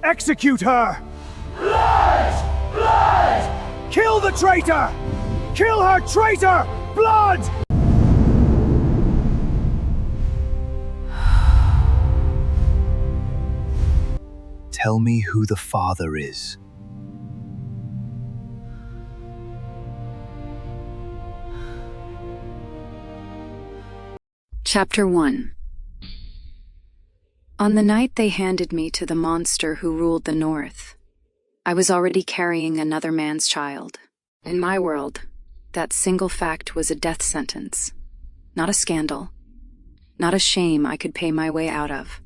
Execute her! Blood! Blood! Kill the traitor! Kill her, traitor! Blood! Tell me who the father is. Chapter 1. On the night they handed me to the monster who ruled the North, I was already carrying another man's child. In my world, that single fact was a death sentence. Not a scandal. Not a shame I could pay my way out of.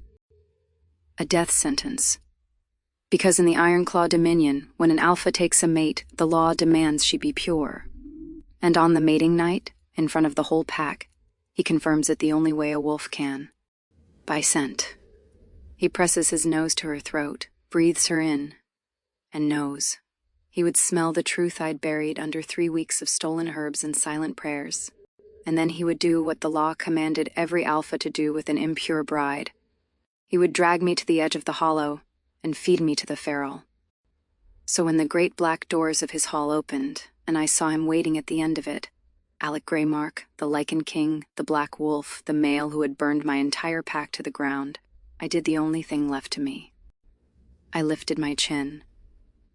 A death sentence. Because in the Ironclaw Dominion, when an alpha takes a mate, the law demands she be pure. And on the mating night, in front of the whole pack, he confirms it the only way a wolf can. By scent. He presses his nose to her throat, breathes her in, and knows. He would smell the truth I'd buried under 3 weeks of stolen herbs and silent prayers. And then he would do what the law commanded every alpha to do with an impure bride. He would drag me to the edge of the hollow and feed me to the feral. So when the great black doors of his hall opened, and I saw him waiting at the end of it, Alec Greymark, the Lichen King, the Black Wolf, the male who had burned my entire pack to the ground, I did the only thing left to me. I lifted my chin,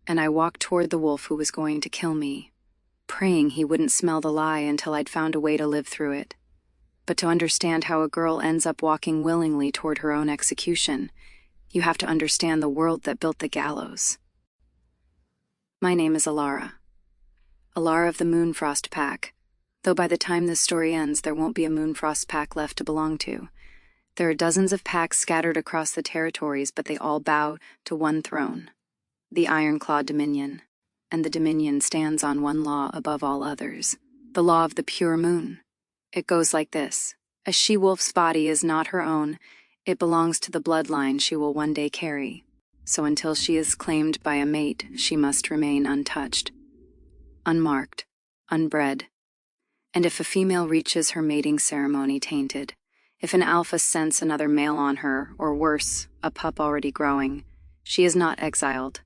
and I walked toward the wolf who was going to kill me, praying he wouldn't smell the lie until I'd found a way to live through it. But to understand how a girl ends up walking willingly toward her own execution, you have to understand the world that built the gallows. My name is Elara. Elara of the Moonfrost Pack, though by the time this story ends there won't be a Moonfrost Pack left to belong to. There are dozens of packs scattered across the territories, but they all bow to one throne, the Ironclaw Dominion, and the Dominion stands on one law above all others, the law of the pure moon. It goes like this: a she-wolf's body is not her own, it belongs to the bloodline she will one day carry, so until she is claimed by a mate, she must remain untouched, unmarked, unbred. And if a female reaches her mating ceremony tainted, if an alpha scents another male on her, or worse, a pup already growing, she is not exiled,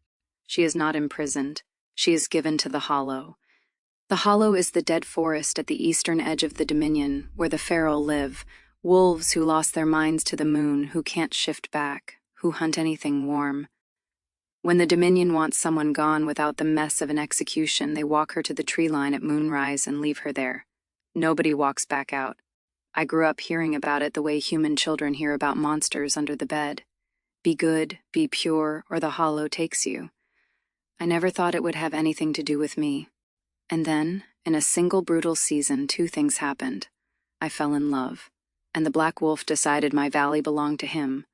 she is not imprisoned, she is given to the Hollow. The Hollow is the dead forest at the eastern edge of the Dominion, where the feral live, wolves who lost their minds to the moon, who can't shift back, who hunt anything warm. When the Dominion wants someone gone without the mess of an execution, they walk her to the tree line at moonrise and leave her there. Nobody walks back out. I grew up hearing about it the way human children hear about monsters under the bed. Be good, be pure, or the Hollow takes you. I never thought it would have anything to do with me. And then, in a single brutal season, 2 things happened. I fell in love, and the Black Wolf decided my valley belonged to him.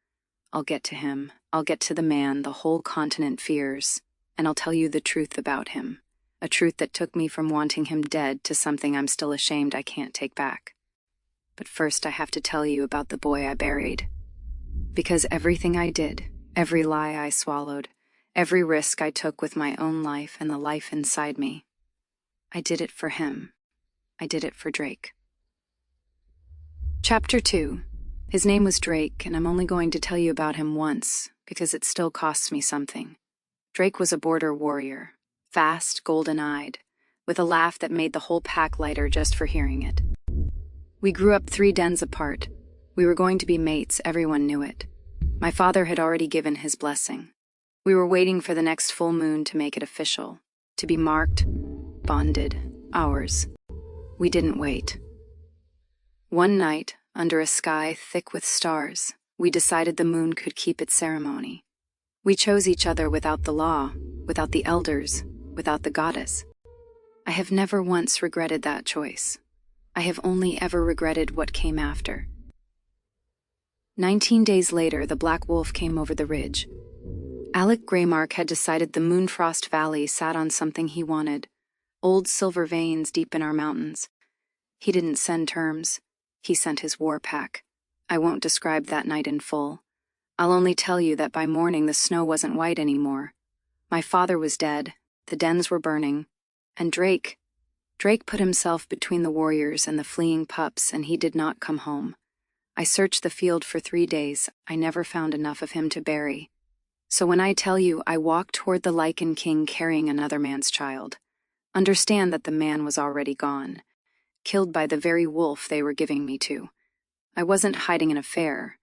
I'll get to him. I'll get to the man the whole continent fears, and I'll tell you the truth about him. A truth that took me from wanting him dead to something I'm still ashamed I can't take back. But first I have to tell you about the boy I buried. Because everything I did, every lie I swallowed, every risk I took with my own life and the life inside me, I did it for him. I did it for Drake. Chapter 2. His name was Drake, and I'm only going to tell you about him once, because it still costs me something. Drake was a border warrior, fast, golden-eyed, with a laugh that made the whole pack lighter just for hearing it. We grew up 3 dens apart. We were going to be mates, everyone knew it. My father had already given his blessing. We were waiting for the next full moon to make it official, to be marked, bonded, ours. We didn't wait. One night, under a sky thick with stars, we decided the moon could keep its ceremony. We chose each other without the law, without the elders, without the goddess. I have never once regretted that choice. I have only ever regretted what came after. 19 days later, the Black Wolf came over the ridge. Alec Greymark had decided the Moonfrost Valley sat on something he wanted, old silver veins deep in our mountains. He didn't send terms. He sent his war pack. I won't describe that night in full. I'll only tell you that by morning the snow wasn't white anymore. My father was dead, the dens were burning, and Drake put himself between the warriors and the fleeing pups, and he did not come home. I searched the field for 3 days. I never found enough of him to bury. So when I tell you I walked toward the Lichen King carrying another man's child, understand that the man was already gone, killed by the very wolf they were giving me to. I wasn't hiding an affair.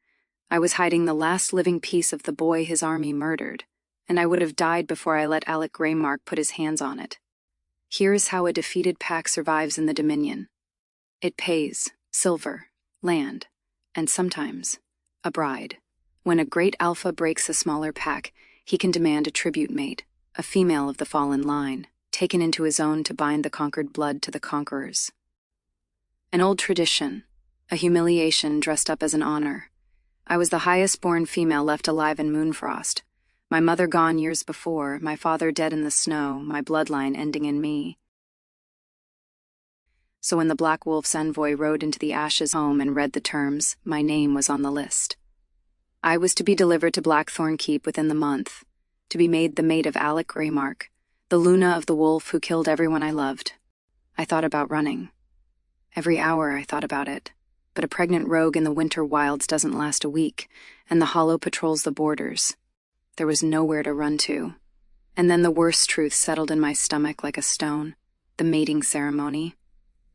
I was hiding the last living piece of the boy his army murdered, and I would have died before I let Alec Greymark put his hands on it. Here's how a defeated pack survives in the Dominion. It pays silver, land, and sometimes a bride. When a great alpha breaks a smaller pack, he can demand a tribute mate, a female of the fallen line, taken into his own to bind the conquered blood to the conquerors. An old tradition, a humiliation dressed up as an honor. I was the highest-born female left alive in Moonfrost. My mother gone years before, my father dead in the snow, my bloodline ending in me. So when the Black Wolf's envoy rode into the Ashes home and read the terms, my name was on the list. I was to be delivered to Blackthorn Keep within the month, to be made the mate of Alec Greymark, the Luna of the wolf who killed everyone I loved. I thought about running. Every hour I thought about it. But a pregnant rogue in the winter wilds doesn't last a week, and the Hollow patrols the borders. There was nowhere to run to. And then the worst truth settled in my stomach like a stone. The mating ceremony.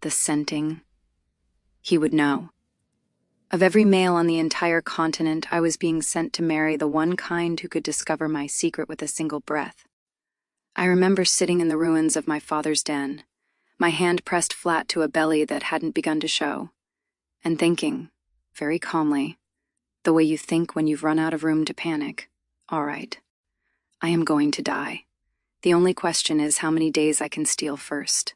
The scenting. He would know. Of every male on the entire continent, I was being sent to marry the one kind who could discover my secret with a single breath. I remember sitting in the ruins of my father's den, my hand pressed flat to a belly that hadn't begun to show, and thinking, very calmly, the way you think when you've run out of room to panic, all right, I am going to die. The only question is how many days I can steal first.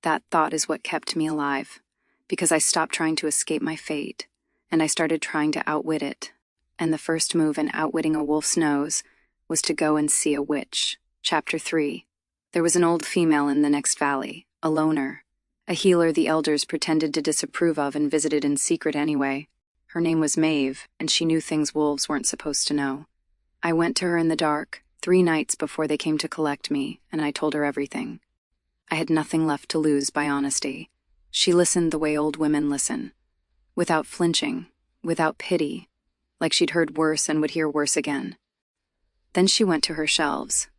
That thought is what kept me alive, because I stopped trying to escape my fate, and I started trying to outwit it, and the first move in outwitting a wolf's nose was to go and see a witch. Chapter 3. There was an old female in the next valley, a loner, a healer the elders pretended to disapprove of and visited in secret anyway. Her name was Maeve, and she knew things wolves weren't supposed to know. I went to her in the dark, 3 nights before they came to collect me, and I told her everything. I had nothing left to lose by honesty. She listened the way old women listen. Without flinching, without pity, like she'd heard worse and would hear worse again. Then she went to her shelves.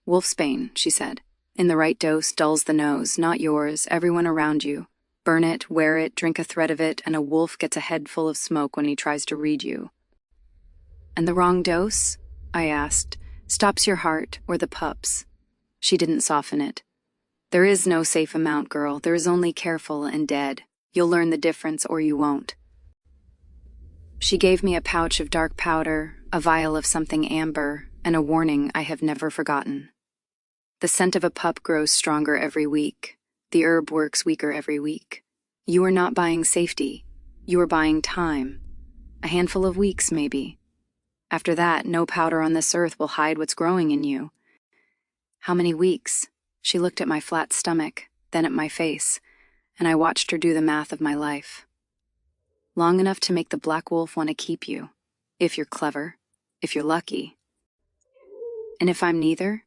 Wolfsbane, she said. In the right dose dulls the nose, not yours, everyone around you. Burn it, wear it, drink a thread of it, and a wolf gets a head full of smoke when he tries to read you. And the wrong dose? I asked. Stops your heart, or the pups. She didn't soften it. There is no safe amount, girl. There is only careful and dead. You'll learn the difference or you won't. She gave me a pouch of dark powder, a vial of something amber, and a warning I have never forgotten. The scent of a pup grows stronger every week. The herb works weaker every week. You are not buying safety. You are buying time. A handful of weeks, maybe. After that, no powder on this earth will hide what's growing in you. How many weeks? She looked at my flat stomach, then at my face, and I watched her do the math of my life. Long enough to make the Black Wolf want to keep you, if you're clever, if you're lucky. And if I'm neither,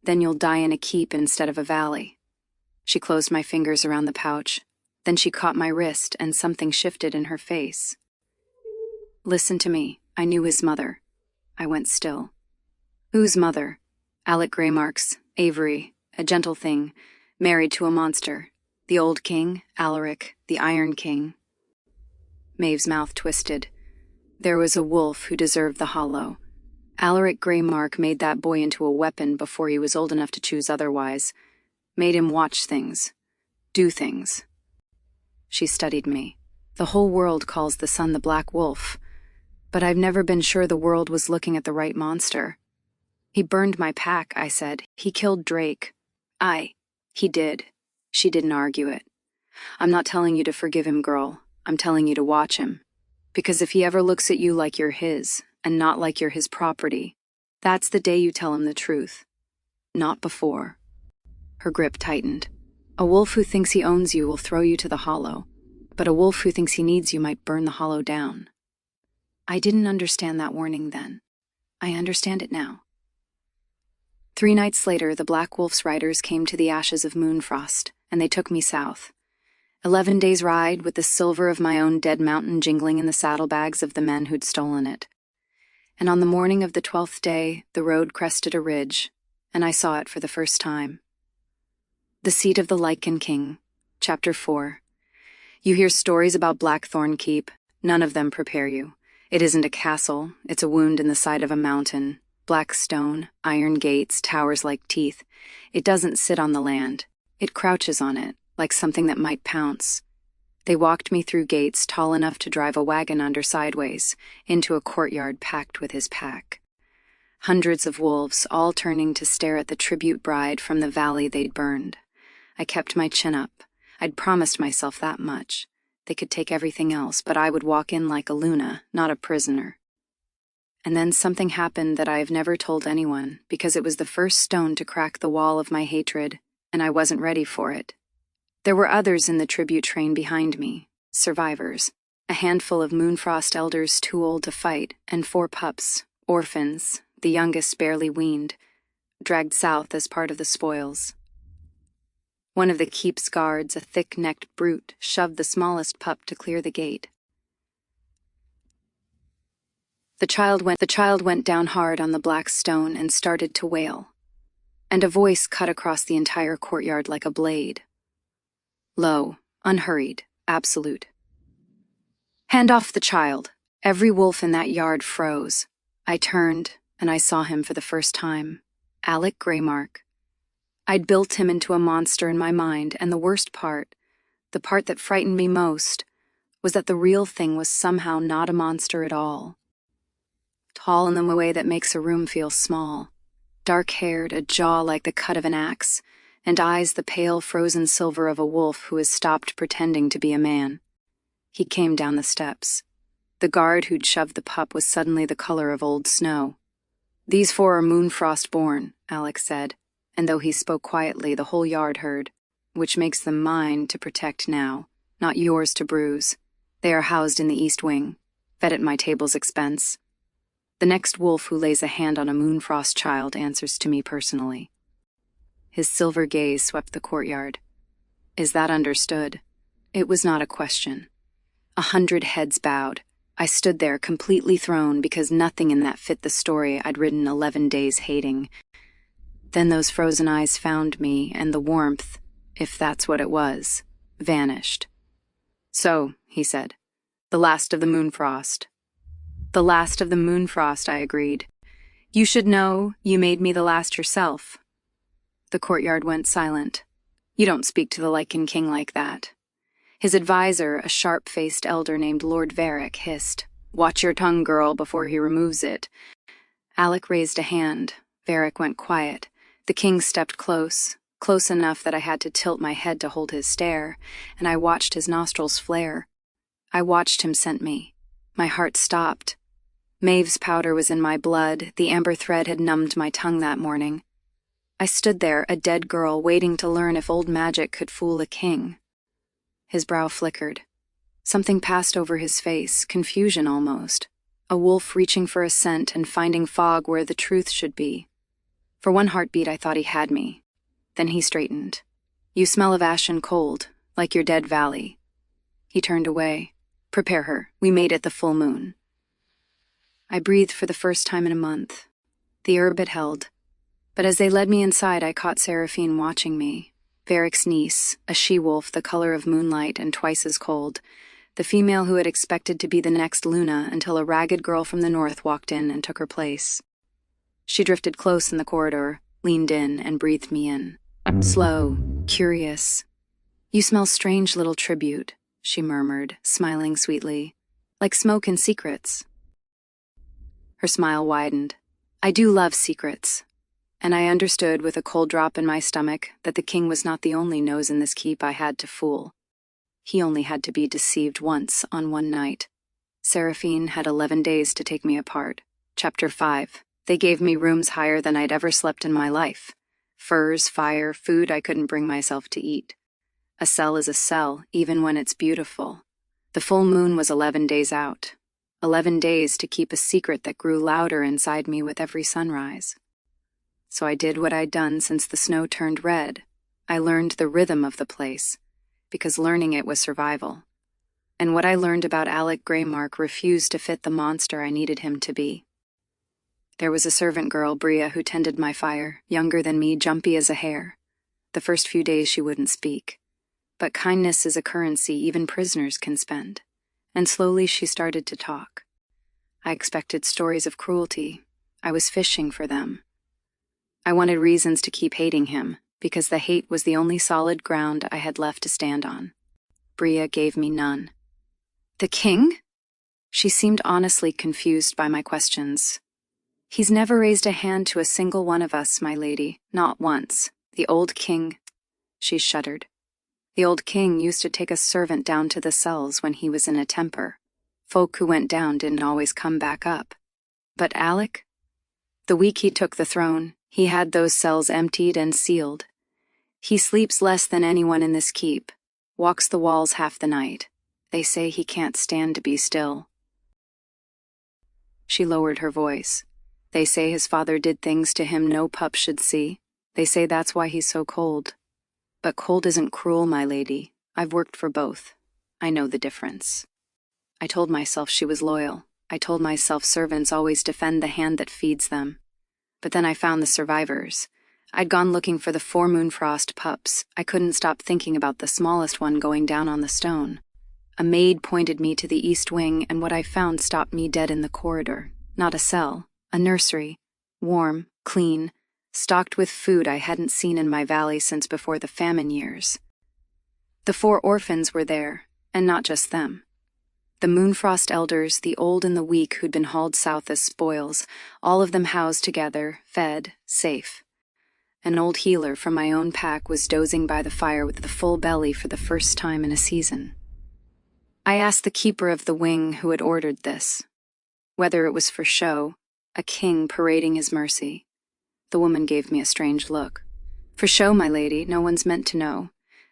then you'll die in a keep instead of a valley. She closed my fingers around the pouch, then she caught my wrist and something shifted in her face. Listen to me, I knew his mother. I went still. Whose mother? Alec Greymark's, Avery, a gentle thing, married to a monster. The old king, Alaric, the Iron King. Maeve's mouth twisted. There was a wolf who deserved the hollow. Alaric Greymark made that boy into a weapon before he was old enough to choose otherwise. Made him watch things. Do things. She studied me. The whole world calls the sun the Black Wolf. But I've never been sure the world was looking at the right monster. He burned my pack, I said. He killed Drake. He did. She didn't argue it. I'm not telling you to forgive him, girl. I'm telling you to watch him. Because if he ever looks at you like you're his, and not like you're his property, that's the day you tell him the truth. Not before. Her grip tightened. A wolf who thinks he owns you will throw you to the hollow, but a wolf who thinks he needs you might burn the hollow down. I didn't understand that warning then. I understand it now. 3 nights later, the Black Wolf's riders came to the ashes of Moonfrost, and they took me south. 11 days' ride with the silver of my own dead mountain jingling in the saddlebags of the men who'd stolen it. And on the morning of the 12th day, the road crested a ridge, and I saw it for the first time. The Seat of the Lichen King, Chapter 4. You hear stories about Blackthorn Keep. None of them prepare you. It isn't a castle, it's a wound in the side of a mountain. Black stone, iron gates, towers like teeth. It doesn't sit on the land. It crouches on it, like something that might pounce. They walked me through gates tall enough to drive a wagon under sideways, into a courtyard packed with his pack. Hundreds of wolves, all turning to stare at the tribute bride from the valley they'd burned. I kept my chin up. I'd promised myself that much. They could take everything else, but I would walk in like a Luna, not a prisoner. And then something happened that I have never told anyone, because it was the first stone to crack the wall of my hatred, and I wasn't ready for it. There were others in the tribute train behind me, survivors, a handful of Moonfrost elders too old to fight, and 4 pups, orphans, the youngest barely weaned, dragged south as part of the spoils. One of the keep's guards, a thick-necked brute, shoved the smallest pup to clear the gate. The child went down hard on the black stone and started to wail, and a voice cut across the entire courtyard like a blade. Low, unhurried, absolute. Hand off the child. Every wolf in that yard froze. I turned, and I saw him for the first time. Alec Greymark. I'd built him into a monster in my mind, and the worst part, the part that frightened me most, was that the real thing was somehow not a monster at all. Tall in the way that makes a room feel small, dark-haired, a jaw like the cut of an axe, and eyes the pale frozen silver of a wolf who has stopped pretending to be a man. He came down the steps. The guard who'd shoved the pup was suddenly the color of old snow. "These 4 are Moonfrost born," Alex said, and though he spoke quietly, the whole yard heard, "which makes them mine to protect now, not yours to bruise. They are housed in the East Wing, fed at my table's expense. The next wolf who lays a hand on a Moonfrost child answers to me personally." His silver gaze swept the courtyard. "Is that understood?" It was not a question. 100 heads bowed. I stood there completely thrown because nothing in that fit the story I'd ridden 11 days hating. Then those frozen eyes found me, and the warmth, if that's what it was, vanished. "So," he said, "the last of the Moonfrost." "The last of the Moonfrost," I agreed. "You should know you made me the last yourself." The courtyard went silent. "You don't speak to the Lichen King like that." His advisor, a sharp-faced elder named Lord Varric, hissed, "Watch your tongue, girl, before he removes it." Alec raised a hand. Varric went quiet. The king stepped close enough that I had to tilt my head to hold his stare, and I watched his nostrils flare. I watched him scent me. My heart stopped. Maeve's powder was in my blood. The amber thread had numbed my tongue that morning. I stood there, a dead girl, waiting to learn if old magic could fool a king. His brow flickered. Something passed over his face, confusion almost. A wolf reaching for a scent and finding fog where the truth should be. For one heartbeat I thought he had me. Then he straightened. "You smell of ash and cold, like your dead valley." He turned away. "Prepare her. We made it the full moon." I breathed for the first time in a month. The herb had held. But as they led me inside, I caught Seraphine watching me. Varric's niece, a she-wolf the color of moonlight and twice as cold. The female who had expected to be the next Luna until a ragged girl from the north walked in and took her place. She drifted close in the corridor, leaned in, and breathed me in. Slow, curious. "You smell strange, little tribute," she murmured, smiling sweetly. "Like smoke and secrets." Her smile widened. "I do love secrets." And I understood with a cold drop in my stomach that the king was not the only nose in this keep I had to fool. He only had to be deceived once on one night. Seraphine had 11 days to take me apart. Chapter 5. They gave me rooms higher than I'd ever slept in my life. Furs, fire, food I couldn't bring myself to eat. A cell is a cell, even when it's beautiful. The full moon was 11 days out. 11 days to keep a secret that grew louder inside me with every sunrise. So I did what I'd done since the snow turned red. I learned the rhythm of the place, because learning it was survival. And what I learned about Alec Greymark refused to fit the monster I needed him to be. There was a servant girl, Bria, who tended my fire, younger than me, jumpy as a hare. The first few days she wouldn't speak. But kindness is a currency even prisoners can spend. And slowly she started to talk. I expected stories of cruelty. I was fishing for them. I wanted reasons to keep hating him, because the hate was the only solid ground I had left to stand on. Bria gave me none. The king? She seemed honestly confused by my questions. He's never raised a hand to a single one of us, my lady, not once. The old king... She shuddered. The old king used to take a servant down to the cells when he was in a temper. Folk who went down didn't always come back up. But Alec? The week he took the throne, he had those cells emptied and sealed. He sleeps less than anyone in this keep, walks the walls half the night. They say he can't stand to be still. She lowered her voice. They say his father did things to him no pup should see. They say that's why he's so cold. But cold isn't cruel, my lady. I've worked for both. I know the difference. I told myself she was loyal. I told myself servants always defend the hand that feeds them. But then I found the survivors. I'd gone looking for the 4 Moonfrost pups. I couldn't stop thinking about the smallest one going down on the stone. A maid pointed me to the east wing, and what I found stopped me dead in the corridor. Not a cell, a nursery. Warm, clean, stocked with food I hadn't seen in my valley since before the famine years. The 4 orphans were there, and not just them. The Moonfrost elders, the old and the weak who'd been hauled south as spoils, all of them housed together, fed, safe. An old healer from my own pack was dozing by the fire with the full belly for the first time in a season. I asked the keeper of the wing who had ordered this, whether it was for show, a king parading his mercy. The woman gave me a strange look. For show, my lady, no one's meant to know.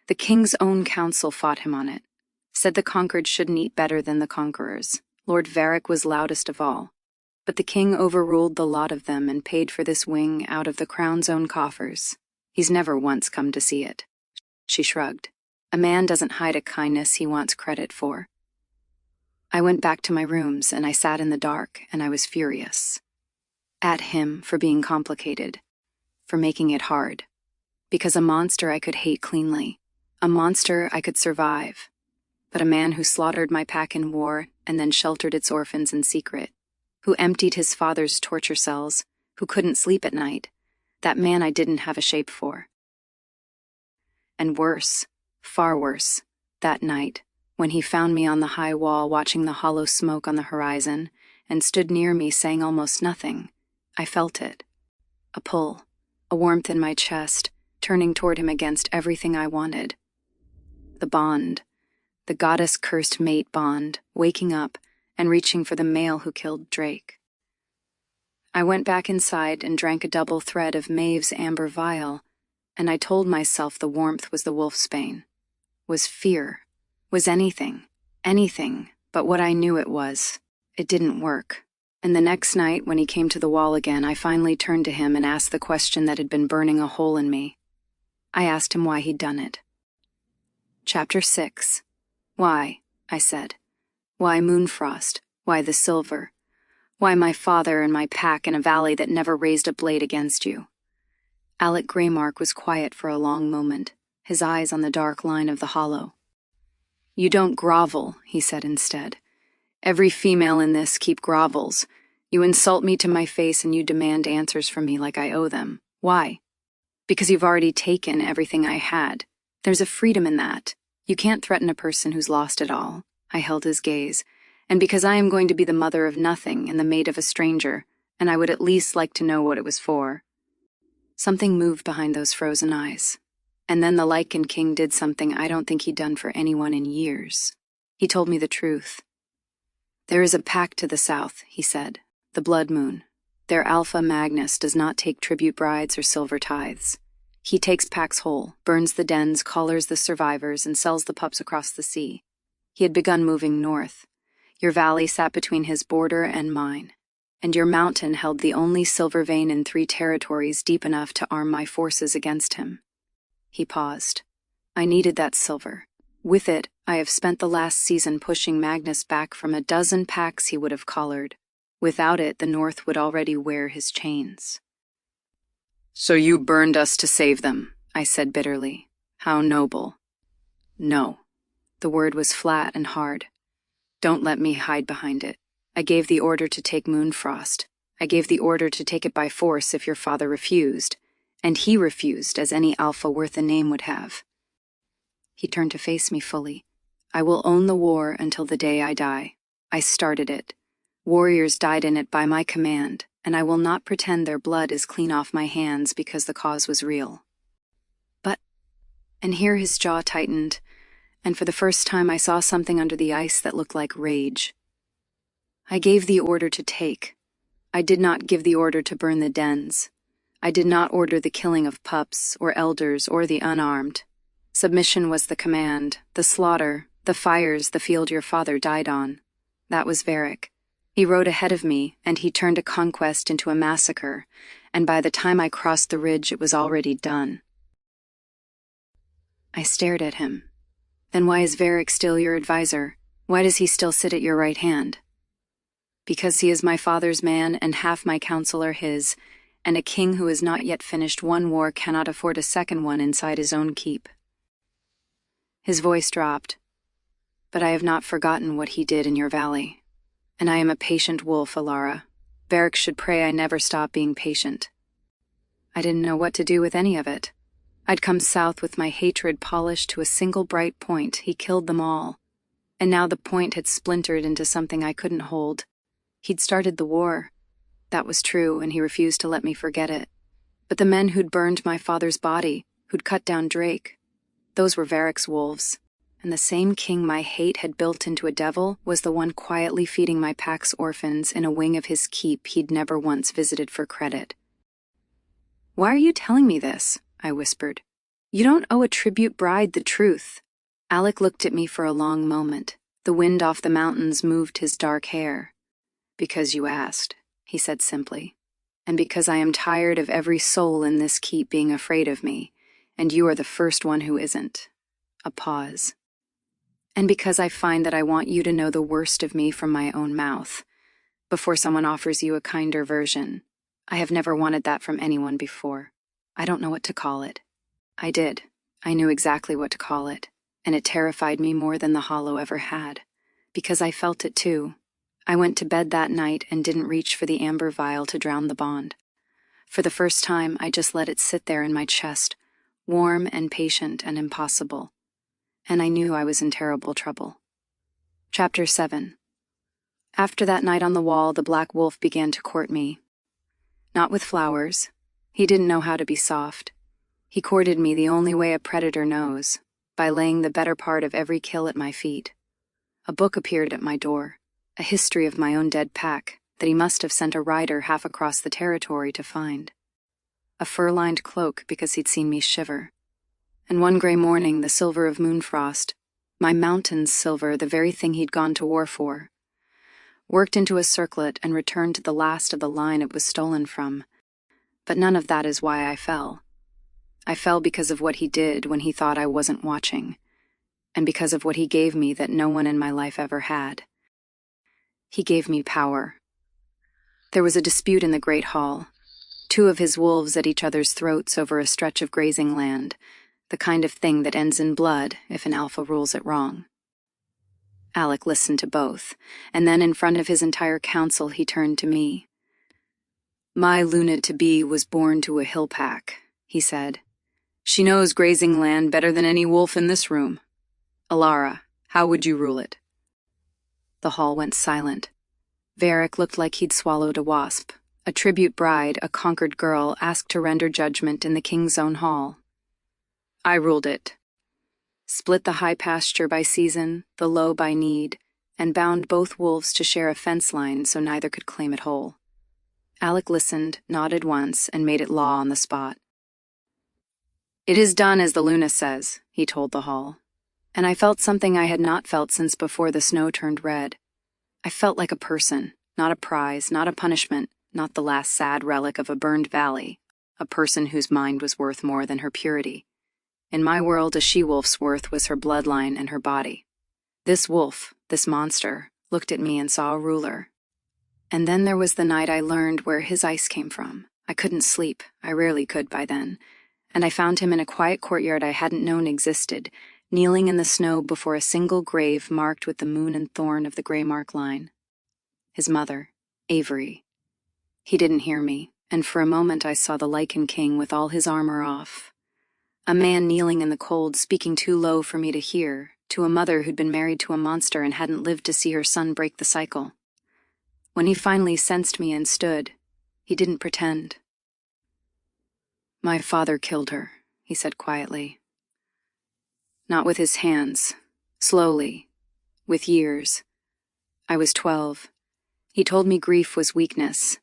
The king's own council fought him on it. Said the conquered shouldn't eat better than the conquerors. Lord Varric was loudest of all. But the king overruled the lot of them and paid for this wing out of the crown's own coffers. He's never once come to see it. She shrugged. A man doesn't hide a kindness he wants credit for. I went back to my rooms and I sat in the dark and I was furious. At him for being complicated. For making it hard. Because a monster I could hate cleanly. A monster I could survive. But a man who slaughtered my pack in war and then sheltered its orphans in secret, who emptied his father's torture cells, who couldn't sleep at night, that man I didn't have a shape for. And worse, far worse, that night, when he found me on the high wall watching the hollow smoke on the horizon and stood near me saying almost nothing, I felt it. A pull, a warmth in my chest, turning toward him against everything I wanted. The bond. The goddess-cursed mate bond, waking up and reaching for the male who killed Drake. I went back inside and drank a double thread of Maeve's amber vial, and I told myself the warmth was the wolfsbane, was fear, was anything but what I knew it was. It didn't work. And the next night, when he came to the wall again, I finally turned to him and asked the question that had been burning a hole in me. I asked him why he'd done it. Chapter 6. Why, I said. Why Moonfrost? Why the silver? Why my father and my pack in a valley that never raised a blade against you? Alec Greymark was quiet for a long moment, his eyes on the dark line of the hollow. You don't grovel, he said instead. Every female in this keep grovels. You insult me to my face and you demand answers from me like I owe them. Why? Because you've already taken everything I had. There's a freedom in that. You can't threaten a person who's lost it all. I held his gaze. And because I am going to be the mother of nothing and the mate of a stranger, and I would at least like to know what it was for. Something moved behind those frozen eyes. And then the Lycan King did something I don't think he'd done for anyone in years. He told me the truth. There is a pact to the south, he said, the Blood Moon. Their Alpha Magnus does not take tribute brides or silver tithes. He takes packs whole, burns the dens, collars the survivors, and sells the pups across the sea. He had begun moving north. Your valley sat between his border and mine, and your mountain held the only silver vein in 3 territories deep enough to arm my forces against him. He paused. I needed that silver. With it, I have spent the last season pushing Magnus back from a dozen packs he would have collared. Without it, the North would already wear his chains. "So you burned us to save them," I said bitterly. "How noble." "No." The word was flat and hard. "Don't let me hide behind it. I gave the order to take Moonfrost. I gave the order to take it by force if your father refused, and he refused as any alpha worth a name would have." He turned to face me fully. "I will own the war until the day I die. I started it. Warriors died in it by my command, and I will not pretend their blood is clean off my hands because the cause was real." "But," and here his jaw tightened, and for the first time I saw something under the ice that looked like rage. "I gave the order to take. I did not give the order to burn the dens. I did not order the killing of pups or elders or the unarmed. Submission was the command, the slaughter, the fires, the field your father died on. That was Varric. He rode ahead of me, and he turned a conquest into a massacre, and by the time I crossed the ridge it was already done." I stared at him. "Then why is Varric still your advisor? Why does he still sit at your right hand?" "Because he is my father's man and half my counsel are his, and a king who has not yet finished one war cannot afford a second one inside his own keep." His voice dropped. "But I have not forgotten what he did in your valley. And I am a patient wolf, Elara. Varric should pray I never stop being patient." I didn't know what to do with any of it. I'd come south with my hatred polished to a single bright point. He killed them all. And now the point had splintered into something I couldn't hold. He'd started the war. That was true, and he refused to let me forget it. But the men who'd burned my father's body, who'd cut down Drake, those were Varric's wolves. And the same king my hate had built into a devil was the one quietly feeding my pack's orphans in a wing of his keep he'd never once visited for credit. "Why are you telling me this?" I whispered. "You don't owe a tribute bride the truth." Alec looked at me for a long moment. The wind off the mountains moved his dark hair. "Because you asked," he said simply. "And because I am tired of every soul in this keep being afraid of me, and you are the first one who isn't." A pause. "And because I find that I want you to know the worst of me from my own mouth, before someone offers you a kinder version. I have never wanted that from anyone before. I don't know what to call it." I did. I knew exactly what to call it, and it terrified me more than the hollow ever had, because I felt it too. I went to bed that night and didn't reach for the amber vial to drown the bond. For the first time, I just let it sit there in my chest, warm and patient and impossible. And I knew I was in terrible trouble. Chapter 7. After that night on the wall, the Black Wolf began to court me. Not with flowers. He didn't know how to be soft. He courted me the only way a predator knows, by laying the better part of every kill at my feet. A book appeared at my door, a history of my own dead pack that he must have sent a rider half across the territory to find. A fur-lined cloak because he'd seen me shiver. And one gray morning, the silver of Moonfrost, my mountain's silver, the very thing he'd gone to war for, worked into a circlet and returned to the last of the line it was stolen from. But none of that is why I fell. I fell because of what he did when he thought I wasn't watching, and because of what he gave me that no one in my life ever had. He gave me power. There was a dispute in the Great Hall, two of his wolves at each other's throats over a stretch of grazing land, the kind of thing that ends in blood if an alpha rules it wrong. Alec listened to both, and then in front of his entire council he turned to me. "My Luna-to-be was born to a hill pack," he said. "She knows grazing land better than any wolf in this room. Elara, how would you rule it?" The hall went silent. Varric looked like he'd swallowed a wasp. A tribute bride, a conquered girl, asked to render judgment in the king's own hall. I ruled it. Split the high pasture by season, the low by need, and bound both wolves to share a fence line so neither could claim it whole. Alec listened, nodded once, and made it law on the spot. "It is done as the Luna says," he told the hall. And I felt something I had not felt since before the snow turned red. I felt like a person, not a prize, not a punishment, not the last sad relic of a burned valley, a person whose mind was worth more than her purity. In my world, a she-wolf's worth was her bloodline and her body. This wolf, this monster, looked at me and saw a ruler. And then there was the night I learned where his ice came from. I couldn't sleep. I rarely could by then. And I found him in a quiet courtyard I hadn't known existed, kneeling in the snow before a single grave marked with the moon and thorn of the gray mark line. His mother, Avery. He didn't hear me, and for a moment I saw the Lichen King with all his armor off. A man kneeling in the cold, speaking too low for me to hear, to a mother who'd been married to a monster and hadn't lived to see her son break the cycle. When he finally sensed me and stood, he didn't pretend. "My father killed her," he said quietly. "Not with his hands, slowly, with years. I was 12. He told me grief was weakness,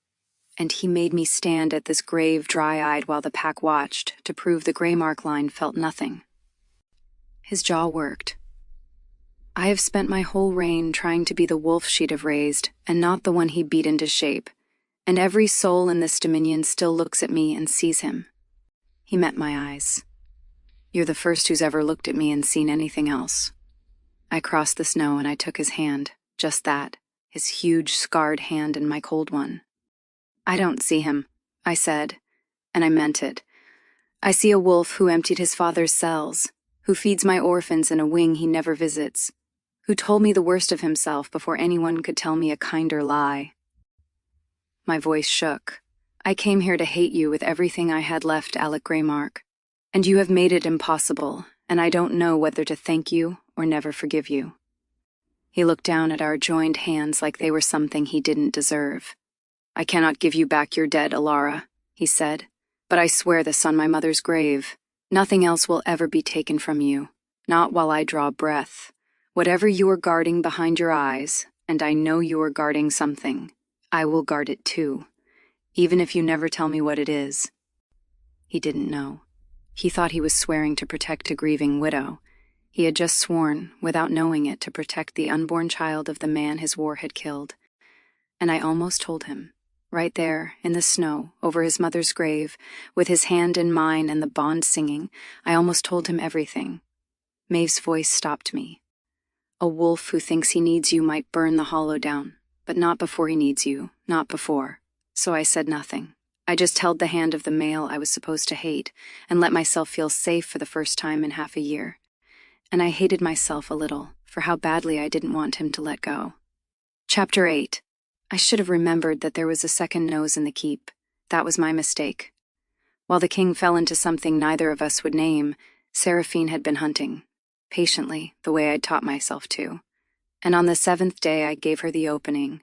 and he made me stand at this grave dry-eyed while the pack watched to prove the gray mark line felt nothing." His jaw worked. "I have spent my whole reign trying to be the wolf she'd have raised, and not the one he beat into shape, and every soul in this dominion still looks at me and sees him." He met my eyes. "You're the first who's ever looked at me and seen anything else." I crossed the snow and I took his hand, just that, his huge, scarred hand in my cold one. "I don't see him," I said, and I meant it. "I see a wolf who emptied his father's cells, who feeds my orphans in a wing he never visits, who told me the worst of himself before anyone could tell me a kinder lie." My voice shook. "I came here to hate you with everything I had left, Alec Greymark, and you have made it impossible, and I don't know whether to thank you or never forgive you." He looked down at our joined hands like they were something he didn't deserve. "I cannot give you back your dead, Elara," he said, "but I swear this on my mother's grave. Nothing else will ever be taken from you, not while I draw breath. Whatever you are guarding behind your eyes, and I know you are guarding something, I will guard it too, even if you never tell me what it is." He didn't know. He thought he was swearing to protect a grieving widow. He had just sworn, without knowing it, to protect the unborn child of the man his war had killed. And I almost told him, right there, in the snow, over his mother's grave, with his hand in mine and the Bond singing, I almost told him everything. Maeve's voice stopped me. "A wolf who thinks he needs you might burn the hollow down, but not before he needs you, not before." So I said nothing. I just held the hand of the male I was supposed to hate, and let myself feel safe for the first time in half a year. And I hated myself a little, for how badly I didn't want him to let go. Chapter 8. I should have remembered that there was a second nose in the keep. That was my mistake. While the king fell into something neither of us would name, Seraphine had been hunting, patiently, the way I'd taught myself to. And on the 7th day I gave her the opening.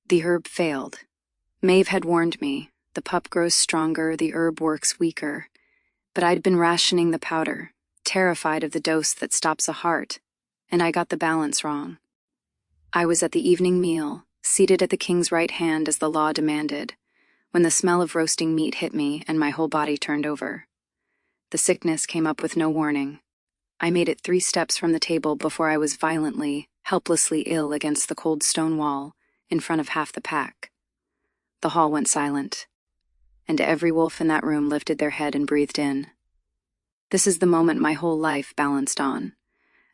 The herb failed. Maeve had warned me, the pup grows stronger, the herb works weaker. But I'd been rationing the powder, terrified of the dose that stops a heart, and I got the balance wrong. I was at the evening meal, seated at the king's right hand as the law demanded, when the smell of roasting meat hit me and my whole body turned over. The sickness came up with no warning. I made it 3 steps from the table before I was violently, helplessly ill against the cold stone wall, in front of half the pack. The hall went silent, and every wolf in that room lifted their head and breathed in. This is the moment my whole life balanced on.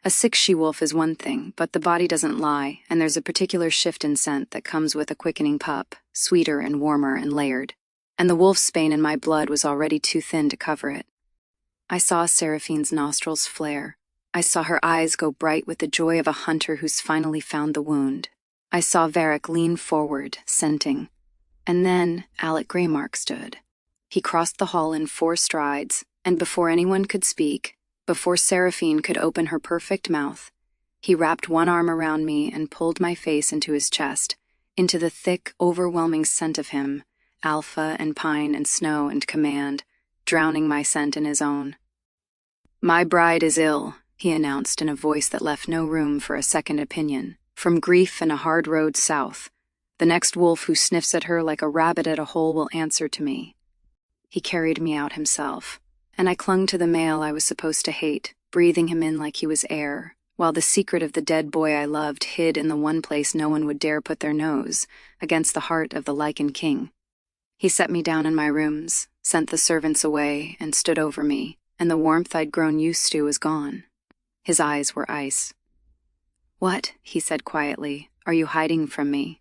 A sick she-wolf is one thing, but the body doesn't lie, and there's a particular shift in scent that comes with a quickening pup, sweeter and warmer and layered. And the wolf's bane in my blood was already too thin to cover it. I saw Seraphine's nostrils flare. I saw her eyes go bright with the joy of a hunter who's finally found the wound. I saw Varric lean forward, scenting. And then Alec Greymark stood. He crossed the hall in 4 strides, and before anyone could speak, before Seraphine could open her perfect mouth, he wrapped one arm around me and pulled my face into his chest, into the thick, overwhelming scent of him, alpha and pine and snow and command, drowning my scent in his own. "My bride is ill," he announced in a voice that left no room for a second opinion, "from grief and a hard road south. The next wolf who sniffs at her like a rabbit at a hole will answer to me." He carried me out himself, and I clung to the male I was supposed to hate, breathing him in like he was air, while the secret of the dead boy I loved hid in the one place no one would dare put their nose, against the heart of the Lichen King. He set me down in my rooms, sent the servants away, and stood over me, and the warmth I'd grown used to was gone. His eyes were ice. "What," he said quietly, "are you hiding from me?"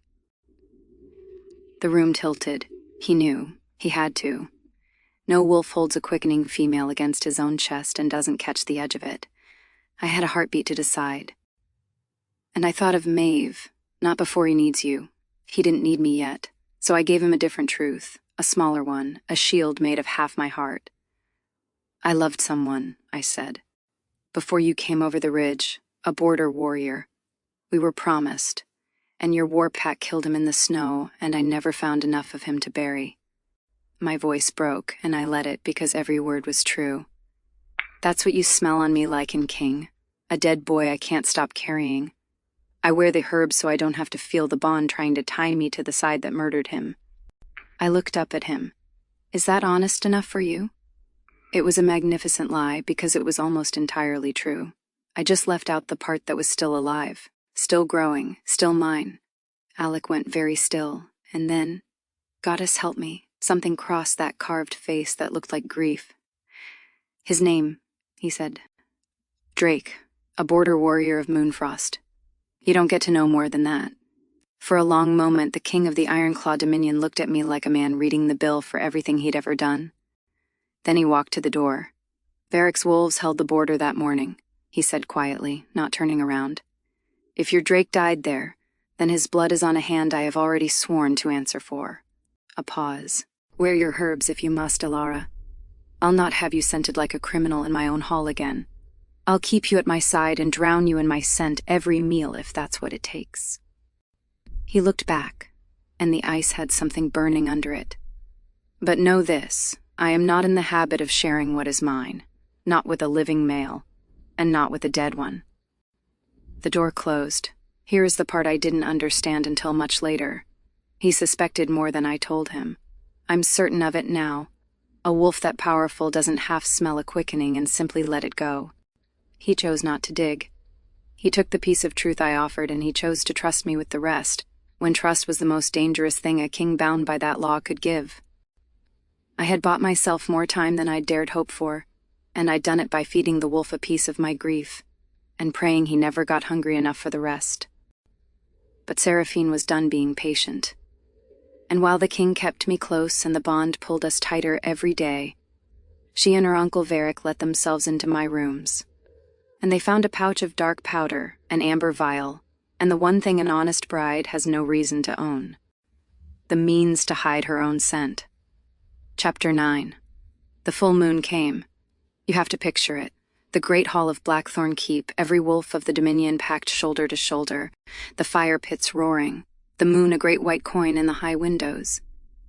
The room tilted. He knew. He had to. No wolf holds a quickening female against his own chest and doesn't catch the edge of it. I had a heartbeat to decide. And I thought of Maeve. Not before he needs you. He didn't need me yet. So I gave him a different truth. A smaller one. A shield made of half my heart. I loved someone, I said. Before you came over the ridge. A border warrior. We were promised. And your war pack killed him in the snow, and I never found enough of him to bury. My voice broke, and I let it because every word was true. That's what you smell on me, Lycan King. A dead boy I can't stop carrying. I wear the herb so I don't have to feel the bond trying to tie me to the side that murdered him. I looked up at him. Is that honest enough for you? It was a magnificent lie because it was almost entirely true. I just left out the part that was still alive, still growing, still mine. Alec went very still, and then, Goddess help me, something crossed that carved face that looked like grief. His name, he said. Drake, a border warrior of Moonfrost. You don't get to know more than that. For a long moment, the king of the Ironclaw Dominion looked at me like a man reading the bill for everything he'd ever done. Then he walked to the door. Varric's wolves held the border that morning, he said quietly, not turning around. If your Drake died there, then his blood is on a hand I have already sworn to answer for. A pause. Wear your herbs if you must, Elara. I'll not have you scented like a criminal in my own hall again. I'll keep you at my side and drown you in my scent every meal if that's what it takes. He looked back, and the ice had something burning under it. But know this, I am not in the habit of sharing what is mine, not with a living male, and not with a dead one. The door closed. Here is the part I didn't understand until much later. He suspected more than I told him. I'm certain of it now. A wolf that powerful doesn't half smell a quickening and simply let it go. He chose not to dig. He took the piece of truth I offered and he chose to trust me with the rest, when trust was the most dangerous thing a king bound by that law could give. I had bought myself more time than I'd dared hope for, and I'd done it by feeding the wolf a piece of my grief, and praying he never got hungry enough for the rest. But Seraphine was done being patient. And while the king kept me close and the bond pulled us tighter every day, she and her uncle Varric let themselves into my rooms. And they found a pouch of dark powder, an amber vial, and the one thing an honest bride has no reason to own. The means to hide her own scent. Chapter 9. The full moon came. You have to picture it. The great hall of Blackthorn Keep, every wolf of the Dominion packed shoulder to shoulder, the fire pits roaring, the moon a great white coin in the high windows,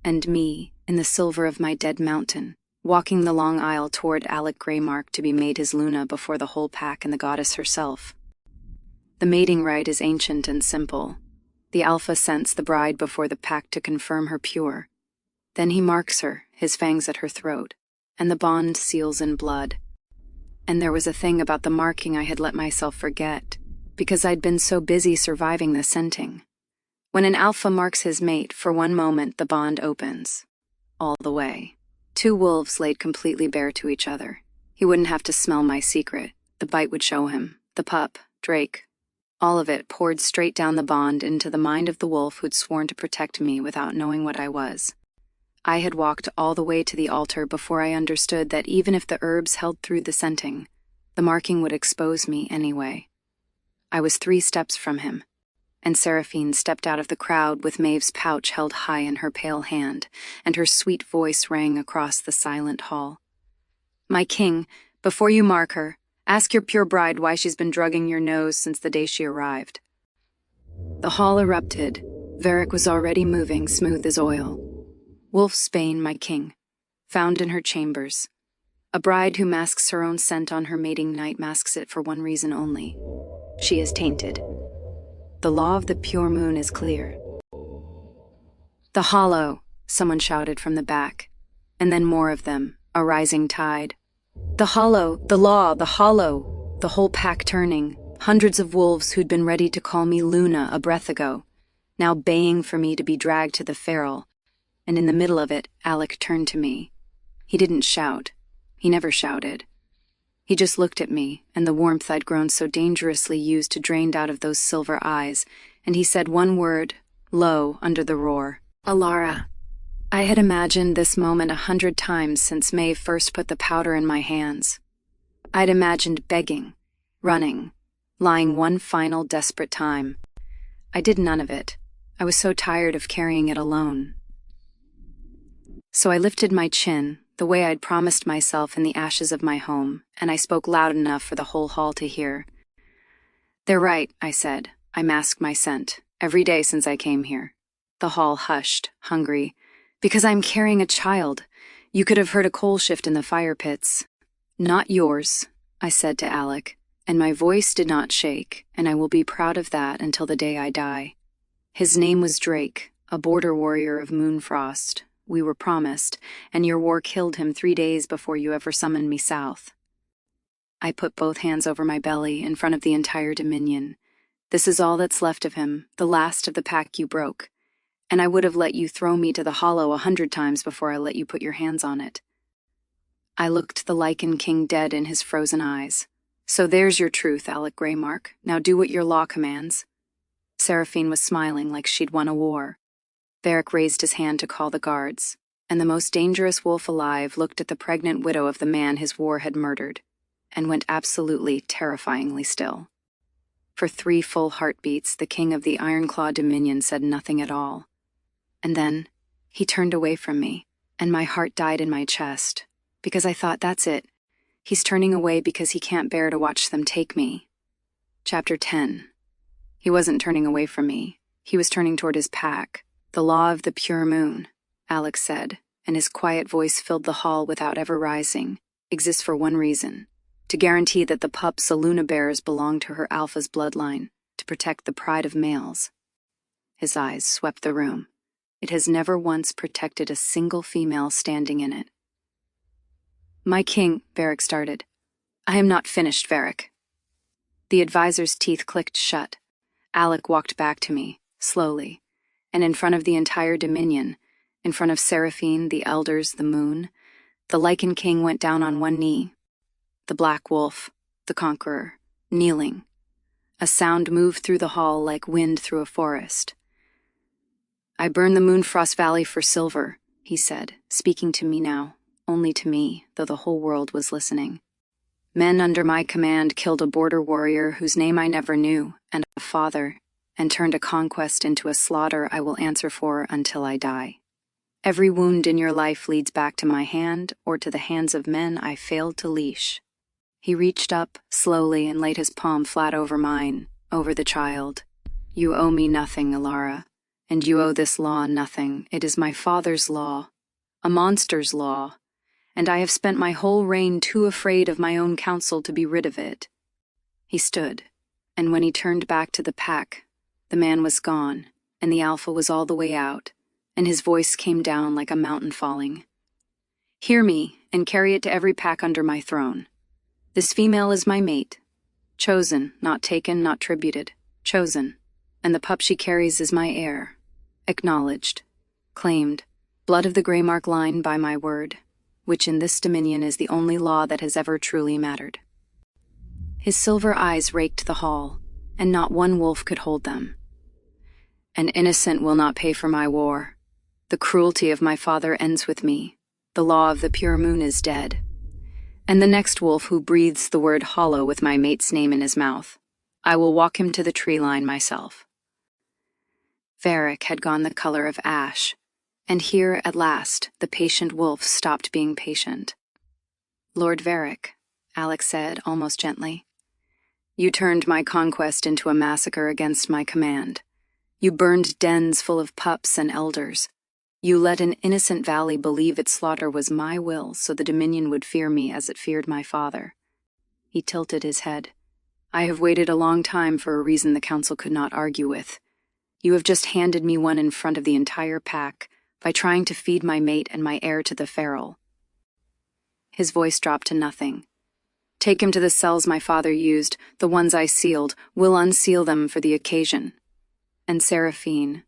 and me, in the silver of my dead mountain, walking the long aisle toward Alec Greymark to be made his Luna before the whole pack and the goddess herself. The mating rite is ancient and simple. The alpha scents the bride before the pack to confirm her pure. Then he marks her, his fangs at her throat, and the bond seals in blood. And there was a thing about the marking I had let myself forget, because I'd been so busy surviving the scenting. When an alpha marks his mate, for one moment the bond opens. All the way. Two wolves laid completely bare to each other. He wouldn't have to smell my secret. The bite would show him. The pup, Drake. All of it poured straight down the bond into the mind of the wolf who'd sworn to protect me without knowing what I was. I had walked all the way to the altar before I understood that even if the herbs held through the scenting, the marking would expose me anyway. I was 3 steps from him, and Seraphine stepped out of the crowd with Maeve's pouch held high in her pale hand, and her sweet voice rang across the silent hall. My king, before you mark her, ask your pure bride why she's been drugging your nose since the day she arrived. The hall erupted. Varric was already moving, smooth as oil. Wolfsbane, my king, found in her chambers. A bride who masks her own scent on her mating night masks it for one reason only. She is tainted. The law of the pure moon is clear. The hollow, someone shouted from the back, and then more of them, a rising tide. The hollow, the law, the hollow, the whole pack turning, hundreds of wolves who'd been ready to call me Luna a breath ago, now baying for me to be dragged to the feral. And in the middle of it, Alec turned to me. He didn't shout. He never shouted. He just looked at me, and the warmth I'd grown so dangerously used to drained out of those silver eyes, and he said one word, low, under the roar. Elara. I had imagined this moment 100 times since Maeve first put the powder in my hands. I'd imagined begging, running, lying one final desperate time. I did none of it. I was so tired of carrying it alone. So I lifted my chin, the way I'd promised myself in the ashes of my home, and I spoke loud enough for the whole hall to hear. "They're right," I said. I masked my scent, every day since I came here. The hall hushed, hungry. "Because I'm carrying a child. You could have heard a coal shift in the fire pits." "Not yours," I said to Alec, and my voice did not shake, and I will be proud of that until the day I die. His name was Drake, a border warrior of Moonfrost. We were promised, and your war killed him 3 days before you ever summoned me south. I put both hands over my belly in front of the entire Dominion. This is all that's left of him, the last of the pack you broke. And I would have let you throw me to the hollow 100 times before I let you put your hands on it. I looked the Lichen King dead in his frozen eyes. "So there's your truth, Alec Greymark. Now do what your law commands." Seraphine was smiling like she'd won a war. Varric raised his hand to call the guards, and the most dangerous wolf alive looked at the pregnant widow of the man his war had murdered, and went absolutely, terrifyingly still. For 3 full heartbeats, the king of the Ironclaw Dominion said nothing at all. And then, he turned away from me, and my heart died in my chest, because I thought, that's it. He's turning away because he can't bear to watch them take me. Chapter 10. He wasn't turning away from me. He was turning toward his pack. "The law of the pure moon," Alex said, and his quiet voice filled the hall without ever rising, "exists for one reason. To guarantee that the pup Saluna bears belong to her alpha's bloodline, to protect the pride of males." His eyes swept the room. It has never once protected a single female standing in it. "My king," Varric started. "I am not finished, Varric." The advisor's teeth clicked shut. Alec walked back to me, slowly, and in front of the entire Dominion, in front of Seraphine, the elders, the moon, the Lichen King went down on one knee. The Black Wolf, the conqueror, kneeling. A sound moved through the hall like wind through a forest. "I burn the Moonfrost Valley for silver," he said, speaking to me now, only to me, though the whole world was listening. "Men under my command killed a border warrior whose name I never knew, and a father, and turned a conquest into a slaughter I will answer for until I die. Every wound in your life leads back to my hand or to the hands of men I failed to leash." He reached up, slowly, and laid his palm flat over mine, over the child. "You owe me nothing, Elara. And you owe this law nothing. It is my father's law, a monster's law, and I have spent my whole reign too afraid of my own counsel to be rid of it." He stood, and when he turned back to the pack, the man was gone, and the alpha was all the way out, and his voice came down like a mountain falling. "Hear me, and carry it to every pack under my throne. This female is my mate. Chosen, not taken, not tributed. Chosen. And the pup she carries is my heir. Acknowledged. Claimed. Blood of the Greymark line by my word, which in this dominion is the only law that has ever truly mattered." His silver eyes raked the hall, and not one wolf could hold them. "An innocent will not pay for my war. The cruelty of my father ends with me. The law of the pure moon is dead. And the next wolf who breathes the word hollow with my mate's name in his mouth, I will walk him to the tree line myself." Varric had gone the color of ash, and here, at last, the patient wolf stopped being patient. "Lord Varric," Alex said, almost gently, "you turned my conquest into a massacre against my command. You burned dens full of pups and elders. You let an innocent valley believe its slaughter was my will so the Dominion would fear me as it feared my father." He tilted his head. "I have waited a long time for a reason the Council could not argue with. You have just handed me one in front of the entire pack by trying to feed my mate and my heir to the feral." His voice dropped to nothing. "Take him to the cells my father used, the ones I sealed. We'll unseal them for the occasion." And Seraphine,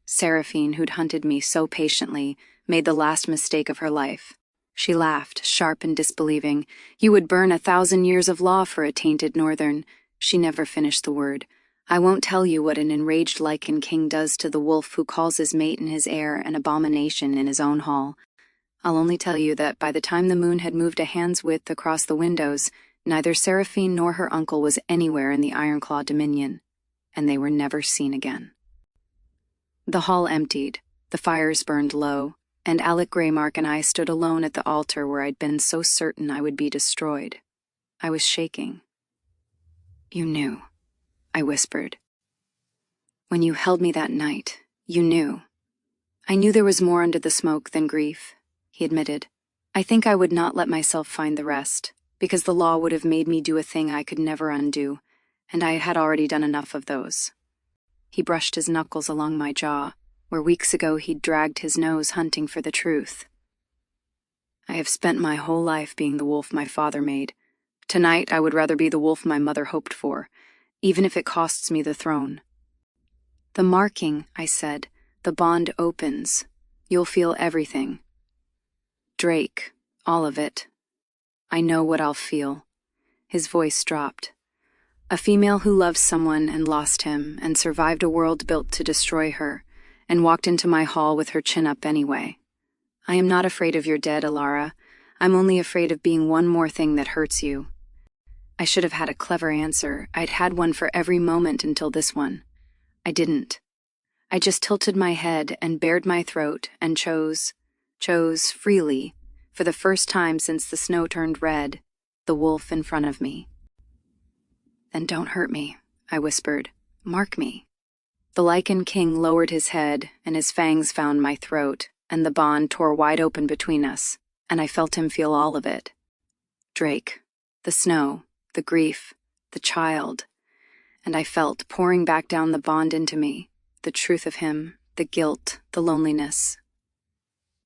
who'd hunted me so patiently, made the last mistake of her life. She laughed, sharp and disbelieving. "You would burn 1,000 years of law for a tainted northern—" She never finished the word. I won't tell you what an enraged Lycan King does to the wolf who calls his mate and his heir an abomination in his own hall. I'll only tell you that by the time the moon had moved a hand's width across the windows, neither Seraphine nor her uncle was anywhere in the Ironclaw dominion, and they were never seen again. The hall emptied, the fires burned low, and Alec Greymark and I stood alone at the altar where I'd been so certain I would be destroyed. I was shaking. "You knew," I whispered. "When you held me that night, you knew." "I knew there was more under the smoke than grief," he admitted. "I think I would not let myself find the rest, because the law would have made me do a thing I could never undo, and I had already done enough of those." He brushed his knuckles along my jaw, where weeks ago he'd dragged his nose hunting for the truth. "I have spent my whole life being the wolf my father made. Tonight I would rather be the wolf my mother hoped for, even if it costs me the throne." "The marking," I said. "The bond opens. You'll feel everything." "Drake, all of it. I know what I'll feel." His voice dropped. "A female who loved someone and lost him and survived a world built to destroy her, and walked into my hall with her chin up anyway. I am not afraid of your dead, Elara. I'm only afraid of being one more thing that hurts you." I should have had a clever answer. I'd had one for every moment until this one. I didn't. I just tilted my head and bared my throat and chose freely, for the first time since the snow turned red, the wolf in front of me. "Then don't hurt me," I whispered. "Mark me." The Lycan King lowered his head, and his fangs found my throat, and the bond tore wide open between us, and I felt him feel all of it. Drake, the snow, the grief, the child, and I felt pouring back down the bond into me, the truth of him, the guilt, the loneliness,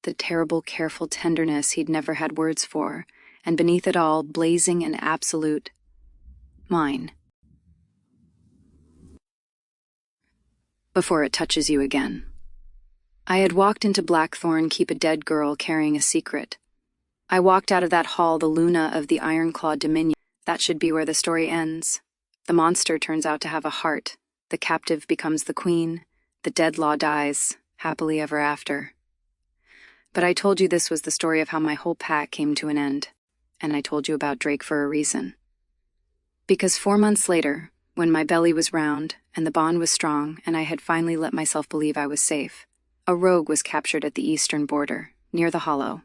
the terrible, careful tenderness he'd never had words for, and beneath it all, blazing and absolute, mine. Before it touches you again. I had walked into Blackthorn Keep a dead girl carrying a secret. I walked out of that hall the Luna of the Ironclaw Dominion. That should be where the story ends. The monster turns out to have a heart. The captive becomes the queen. The dead law dies, happily ever after. But I told you this was the story of how my whole pack came to an end. And I told you about Drake for a reason. Because 4 months later, when my belly was round, and the bond was strong, and I had finally let myself believe I was safe, a rogue was captured at the eastern border, near the Hollow.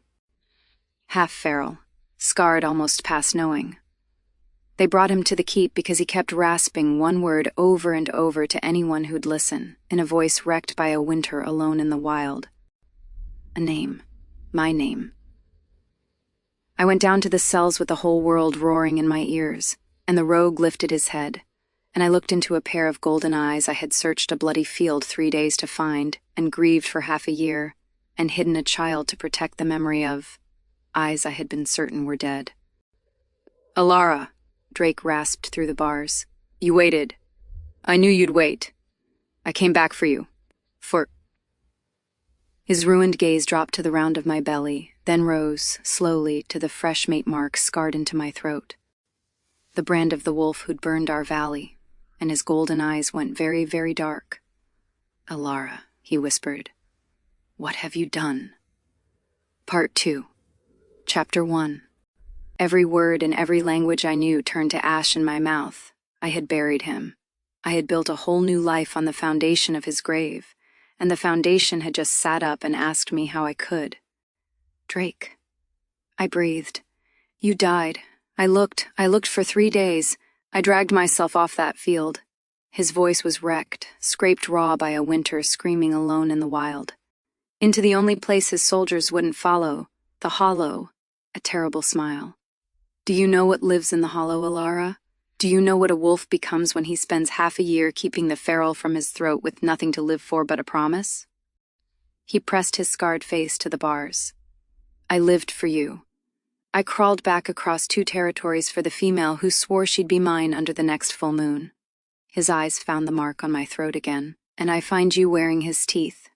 Half feral, scarred almost past knowing. They brought him to the keep because he kept rasping one word over and over to anyone who'd listen, in a voice wrecked by a winter alone in the wild. A name. My name. I went down to the cells with the whole world roaring in my ears, and the rogue lifted his head, and I looked into a pair of golden eyes I had searched a bloody field 3 days to find, and grieved for half a year, and hidden a child to protect the memory of, eyes I had been certain were dead. "Elara," Drake rasped through the bars. "You waited. I knew you'd wait. I came back for you. For—" His ruined gaze dropped to the round of my belly, then rose, slowly, to the fresh mate mark scarred into my throat. The brand of the wolf who'd burned our valley, and his golden eyes went very, very dark. "Elara," he whispered, "what have you done?" Part 2. Chapter 1. Every word in every language I knew turned to ash in my mouth. I had buried him. I had built a whole new life on the foundation of his grave, and the foundation had just sat up and asked me how I could. "Drake." I breathed. "You died. I looked for 3 days. I dragged myself off that field." His voice was wrecked, scraped raw by a winter screaming alone in the wild. Into the only place his soldiers wouldn't follow, the Hollow, a terrible smile. "Do you know what lives in the Hollow, Elara? Do you know what a wolf becomes when he spends half a year keeping the feral from his throat with nothing to live for but a promise?" He pressed his scarred face to the bars. "I lived for you. I crawled back across 2 territories for the female who swore she'd be mine under the next full moon." His eyes found the mark on my throat again, "and I find you wearing his teeth.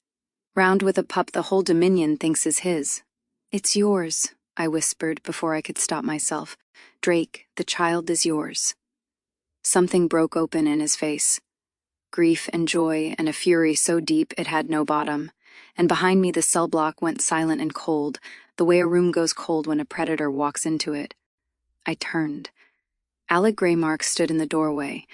Round with a pup the whole Dominion thinks is his." "It's yours," I whispered before I could stop myself. "Drake, the child is yours." Something broke open in his face. grief and joy, and a fury so deep it had no bottom. And behind me the cell block went silent and cold, the way a room goes cold when a predator walks into it. I turned. Alec Greymark stood in the doorway,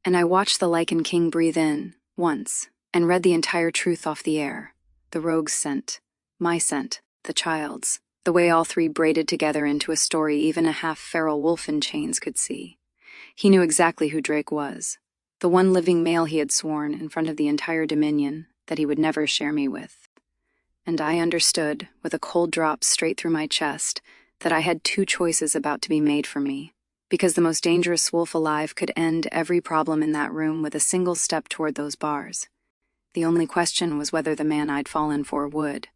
and I watched the Lichen King breathe in, once, and read the entire truth off the air. The rogue's scent, my scent, the child's, the way all three braided together into a story even a half-feral wolf in chains could see. He knew exactly who Drake was, the one living male he had sworn, in front of the entire Dominion, that he would never share me with. And I understood, with a cold drop straight through my chest, that I had two choices about to be made for me, because the most dangerous wolf alive could end every problem in that room with a single step toward those bars. The only question was whether the man I'd fallen for would.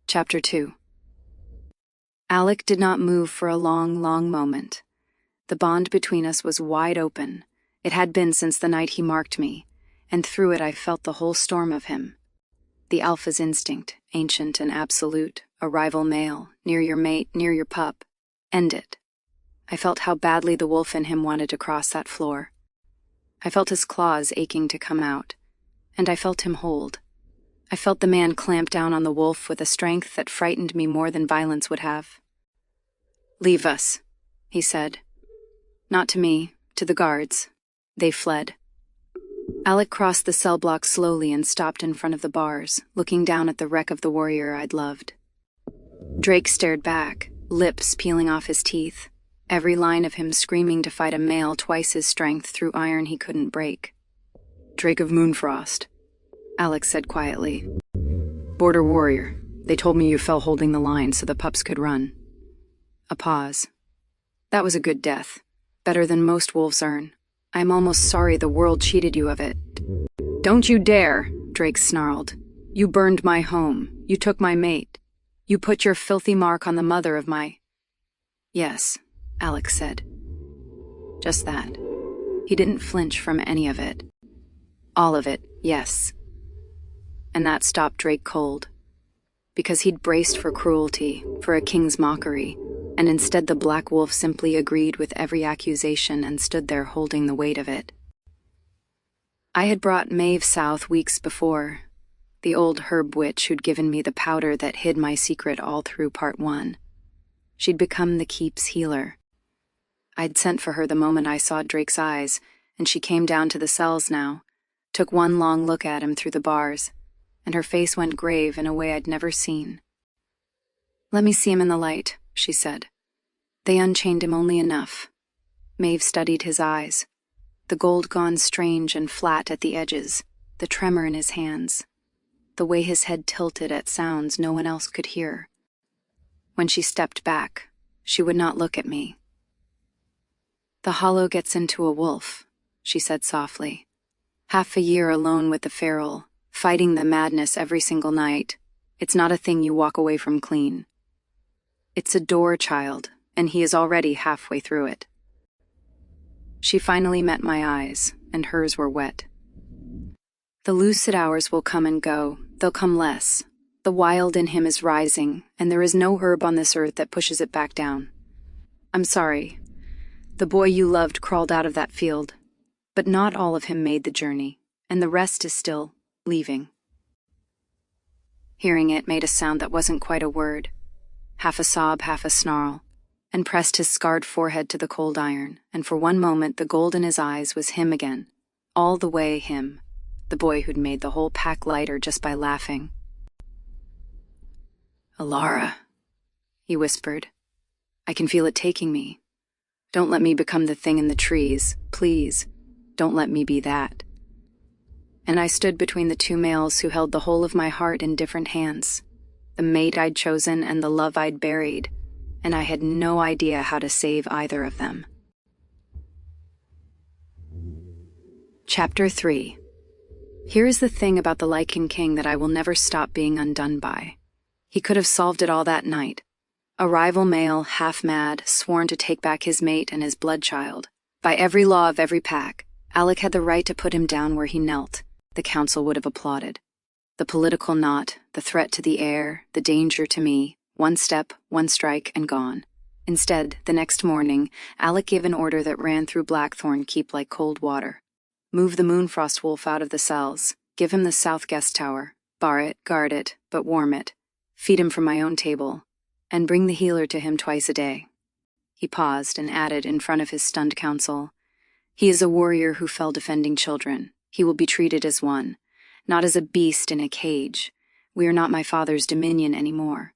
Chapter 2. Alec did not move for a long, long moment. The bond between us was wide open. It had been since the night he marked me, and through it I felt the whole storm of him. The alpha's instinct, ancient and absolute, a rival male, near your mate, near your pup. End it. I felt how badly the wolf in him wanted to cross that floor. I felt his claws aching to come out, and I felt him hold. I felt the man clamp down on the wolf with a strength that frightened me more than violence would have. "Leave us," he said. Not to me, to the guards. They fled. Alec crossed the cell block slowly and stopped in front of the bars, looking down at the wreck of the warrior I'd loved. Drake stared back, lips peeling off his teeth, every line of him screaming to fight a male twice his strength through iron he couldn't break. "Drake of Moonfrost," Alec said quietly. "Border warrior. They told me you fell holding the line so the pups could run." A pause. "That was a good death. Better than most wolves earn. I'm almost sorry the world cheated you of it." "Don't you dare," Drake snarled. "You burned my home. You took my mate. You put your filthy mark on the mother of my—" "Yes," Alec said. Just that. He didn't flinch from any of it. All of it, yes. And that stopped Drake cold. Because he'd braced for cruelty, for a king's mockery, and instead the Black Wolf simply agreed with every accusation and stood there holding the weight of it. I had brought Maeve south weeks before, the old herb witch who'd given me the powder that hid my secret all through Part 1. She'd become the Keep's healer. I'd sent for her the moment I saw Drake's eyes, and she came down to the cells now, took one long look at him through the bars, and her face went grave in a way I'd never seen. "Let me see him in the light," she said. They unchained him only enough. Maeve studied his eyes, the gold gone strange and flat at the edges, the tremor in his hands, the way his head tilted at sounds no one else could hear. When she stepped back, she would not look at me. "The hollow gets into a wolf," she said softly. "Half a year alone with the feral, fighting the madness every single night. It's not a thing you walk away from clean. It's a door, child, and he is already halfway through it." She finally met my eyes, and hers were wet. "The lucid hours will come and go. They'll come less. The wild in him is rising, and there is no herb on this earth that pushes it back down. I'm sorry. The boy you loved crawled out of that field, but not all of him made the journey, and the rest is still leaving." Hearing it made a sound that wasn't quite a word, half a sob, half a snarl, and pressed his scarred forehead to the cold iron, and for one moment the gold in his eyes was him again, all the way him, the boy who'd made the whole pack lighter just by laughing. "Elara," he whispered. "I can feel it taking me. Don't let me become the thing in the trees, please. Don't let me be that." And I stood between the two males who held the whole of my heart in different hands, the mate I'd chosen and the love I'd buried, and I had no idea how to save either of them. Chapter 3. Here is the thing about the Lichen King that I will never stop being undone by. He could have solved it all that night. A rival male, half-mad, sworn to take back his mate and his blood child. By every law of every pack, Alec had the right to put him down where he knelt. The council would have applauded. The political knot, the threat to the air, the danger to me, one step, one strike, and gone. Instead, the next morning, Alec gave an order that ran through Blackthorn Keep like cold water. Move the Moonfrost wolf out of the cells. Give him the south guest tower. Bar it, guard it, but warm it. Feed him from my own table. And bring the healer to him twice a day." He paused and added in front of his stunned council, "He is a warrior who fell defending children. He will be treated as one, not as a beast in a cage. We are not my father's dominion anymore."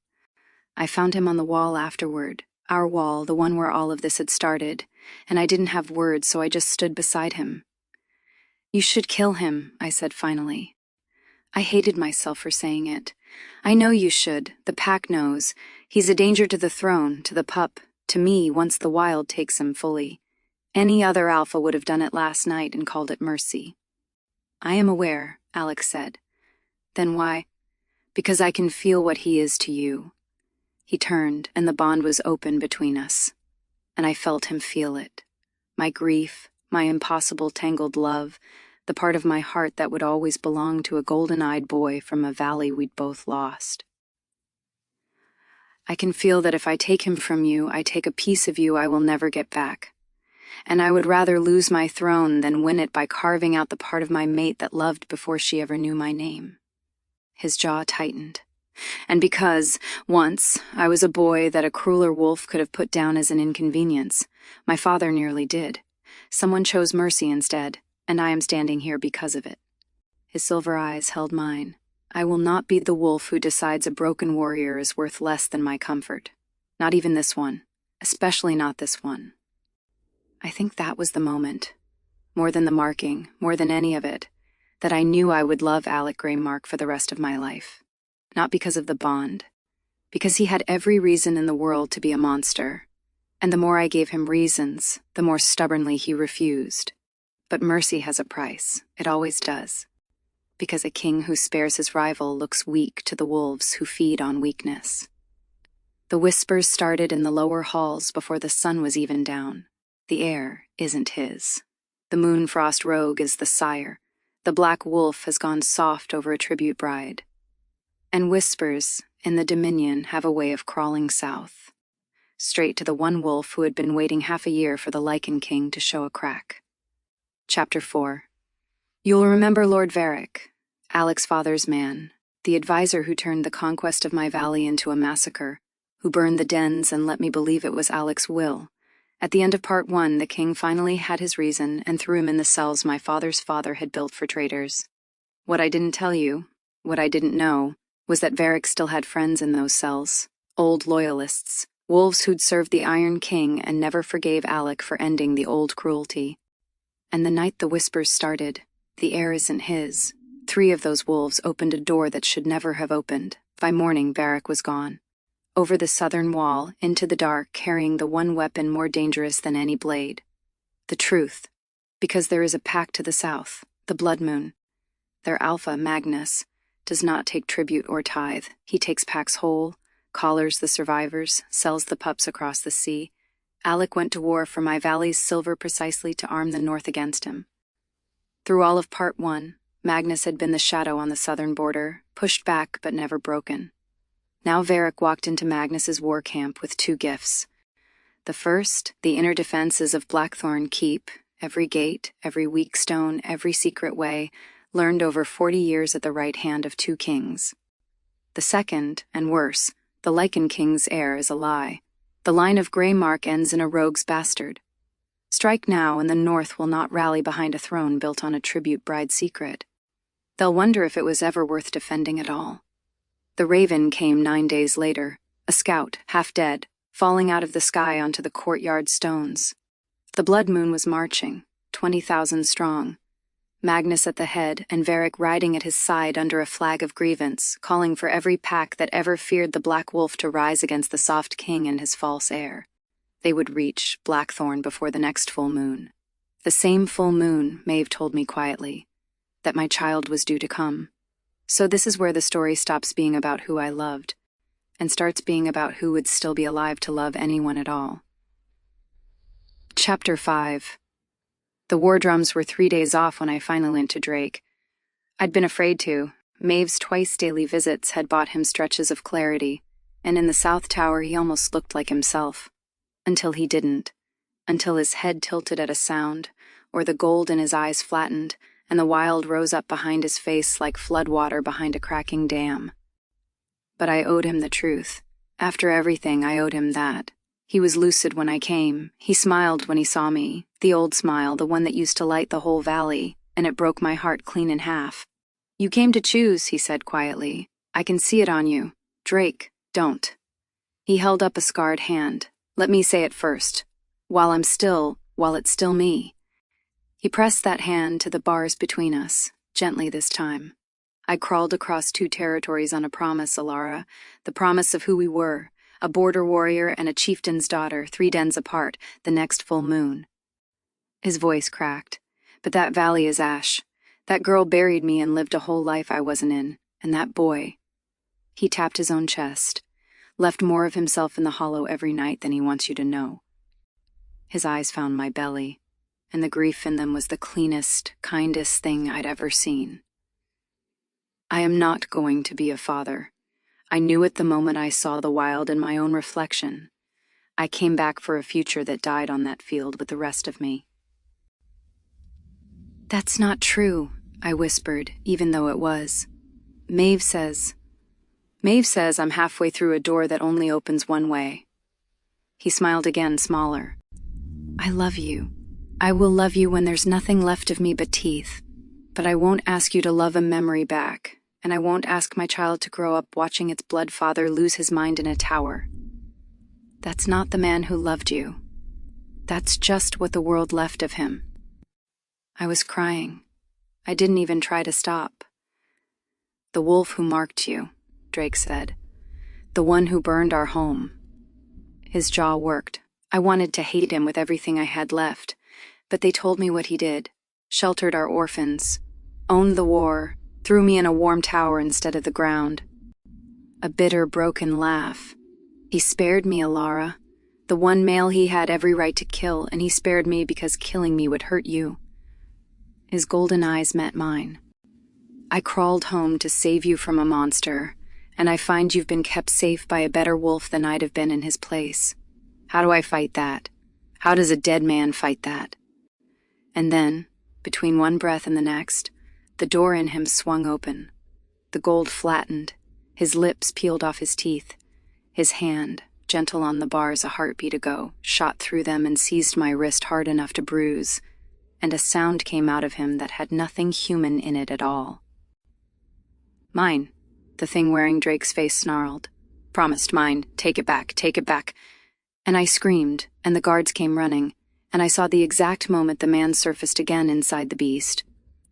I found him on the wall afterward, our wall, the one where all of this had started, and I didn't have words, so I just stood beside him. "You should kill him," I said finally. I hated myself for saying it. "I know you should. The pack knows. He's a danger to the throne, to the pup, to me once the wild takes him fully. Any other alpha would have done it last night and called it mercy." "I am aware," Alex said. "Then why?" "Because I can feel what he is to you." He turned, and the bond was open between us. And I felt him feel it. My grief, my impossible tangled love, the part of my heart that would always belong to a golden-eyed boy from a valley we'd both lost. "I can feel that if I take him from you, I take a piece of you I will never get back. And I would rather lose my throne than win it by carving out the part of my mate that loved before she ever knew my name." His jaw tightened. "And because, once, I was a boy that a crueler wolf could have put down as an inconvenience, my father nearly did. Someone chose mercy instead, and I am standing here because of it." His silver eyes held mine. "I will not be the wolf who decides a broken warrior is worth less than my comfort. Not even this one. Especially not this one." I think that was the moment, more than the marking, more than any of it, that I knew I would love Alec Greymark for the rest of my life. Not because of the bond, because he had every reason in the world to be a monster, and the more I gave him reasons, the more stubbornly he refused. But mercy has a price, it always does, because a king who spares his rival looks weak to the wolves who feed on weakness. The whispers started in the lower halls before the sun was even down. The air isn't his. The Moonfrost rogue is the sire. The black wolf has gone soft over a tribute bride. And whispers in the Dominion have a way of crawling south, straight to the one wolf who had been waiting half a year for the Lichen King to show a crack. Chapter 4. You'll remember Lord Varric, Alec's father's man, the advisor who turned the conquest of my valley into a massacre, who burned the dens and let me believe it was Alec's will. At the end of Part 1, the king finally had his reason and threw him in the cells my father's father had built for traitors. What I didn't tell you, what I didn't know, was that Varric still had friends in those cells, old loyalists, wolves who'd served the Iron King and never forgave Alec for ending the old cruelty. And the night the whispers started, the air isn't his. 3 of those wolves opened a door that should never have opened. By morning, Varric was gone. Over the southern wall, into the dark, carrying the one weapon more dangerous than any blade. The truth, because there is a pack to the south, the Blood Moon. Their alpha, Magnus, does not take tribute or tithe. He takes packs whole, collars the survivors, sells the pups across the sea. Alec went to war for my valley's silver precisely to arm the north against him. Through all of Part 1, Magnus had been the shadow on the southern border, pushed back but never broken. Now Varric walked into Magnus's war camp with 2 gifts. The first, the inner defenses of Blackthorn Keep, every gate, every weak stone, every secret way, learned over 40 years at the right hand of 2 kings. The second, and worse, the Lichen King's heir is a lie. The line of Greymark ends in a rogue's bastard. Strike now and the North will not rally behind a throne built on a tribute bride secret. They'll wonder if it was ever worth defending at all. The Raven came 9 days later, a scout, half dead, falling out of the sky onto the courtyard stones. The Blood Moon was marching, 20,000 strong. Magnus at the head and Varric riding at his side under a flag of grievance, calling for every pack that ever feared the Black Wolf to rise against the Soft King and his false heir. They would reach Blackthorn before the next full moon. The same full moon, Maeve told me quietly, that my child was due to come. So this is where the story stops being about who I loved, and starts being about who would still be alive to love anyone at all. Chapter 5. The war drums were 3 days off when I finally went to Drake. I'd been afraid to. Maeve's twice-daily visits had bought him stretches of clarity, and in the South Tower he almost looked like himself. Until he didn't. Until his head tilted at a sound, or the gold in his eyes flattened, and the wild rose up behind his face like floodwater behind a cracking dam. But I owed him the truth. After everything, I owed him that. He was lucid when I came. He smiled when he saw me, the old smile, the one that used to light the whole valley, and it broke my heart clean in half. "You came to choose," he said quietly. "I can see it on you. Drake, don't." He held up a scarred hand. "Let me say it first. While it's still me." He pressed that hand to the bars between us, gently this time. I crawled across 2 territories on a promise, Elara, the promise of who we were, a border warrior and a chieftain's daughter, 3 dens apart, the next full moon. His voice cracked. "But that valley is ash. That girl buried me and lived a whole life I wasn't in, and that boy—" He tapped his own chest, left more of himself in the hollow every night than he wants you to know. His eyes found my belly, and the grief in them was the cleanest, kindest thing I'd ever seen. "I am not going to be a father. I knew it the moment I saw the wild in my own reflection. I came back for a future that died on that field with the rest of me." "That's not true," I whispered, even though it was. Maeve says I'm halfway through a door that only opens one way." He smiled again, smaller. "I love you. I will love you when there's nothing left of me but teeth. But I won't ask you to love a memory back, and I won't ask my child to grow up watching its blood father lose his mind in a tower. That's not the man who loved you. That's just what the world left of him." I was crying. I didn't even try to stop. "The wolf who marked you," Drake said. "The one who burned our home." His jaw worked. I wanted to hate him with everything I had left, but they told me what he did. Sheltered our orphans, owned the war, threw me in a warm tower instead of the ground. A bitter, broken laugh. "He spared me, Elara. The one male he had every right to kill, and he spared me because killing me would hurt you." His golden eyes met mine. "I crawled home to save you from a monster, and I find you've been kept safe by a better wolf than I'd have been in his place. How do I fight that? How does a dead man fight that?" And then, between one breath and the next, the door in him swung open. The gold flattened, his lips peeled off his teeth. His hand, gentle on the bars a heartbeat ago, shot through them and seized my wrist hard enough to bruise, and a sound came out of him that had nothing human in it at all. "Mine," the thing wearing Drake's face snarled. "Promised mine. Take it back, take it back." And I screamed, and the guards came running, and I saw the exact moment the man surfaced again inside the beast.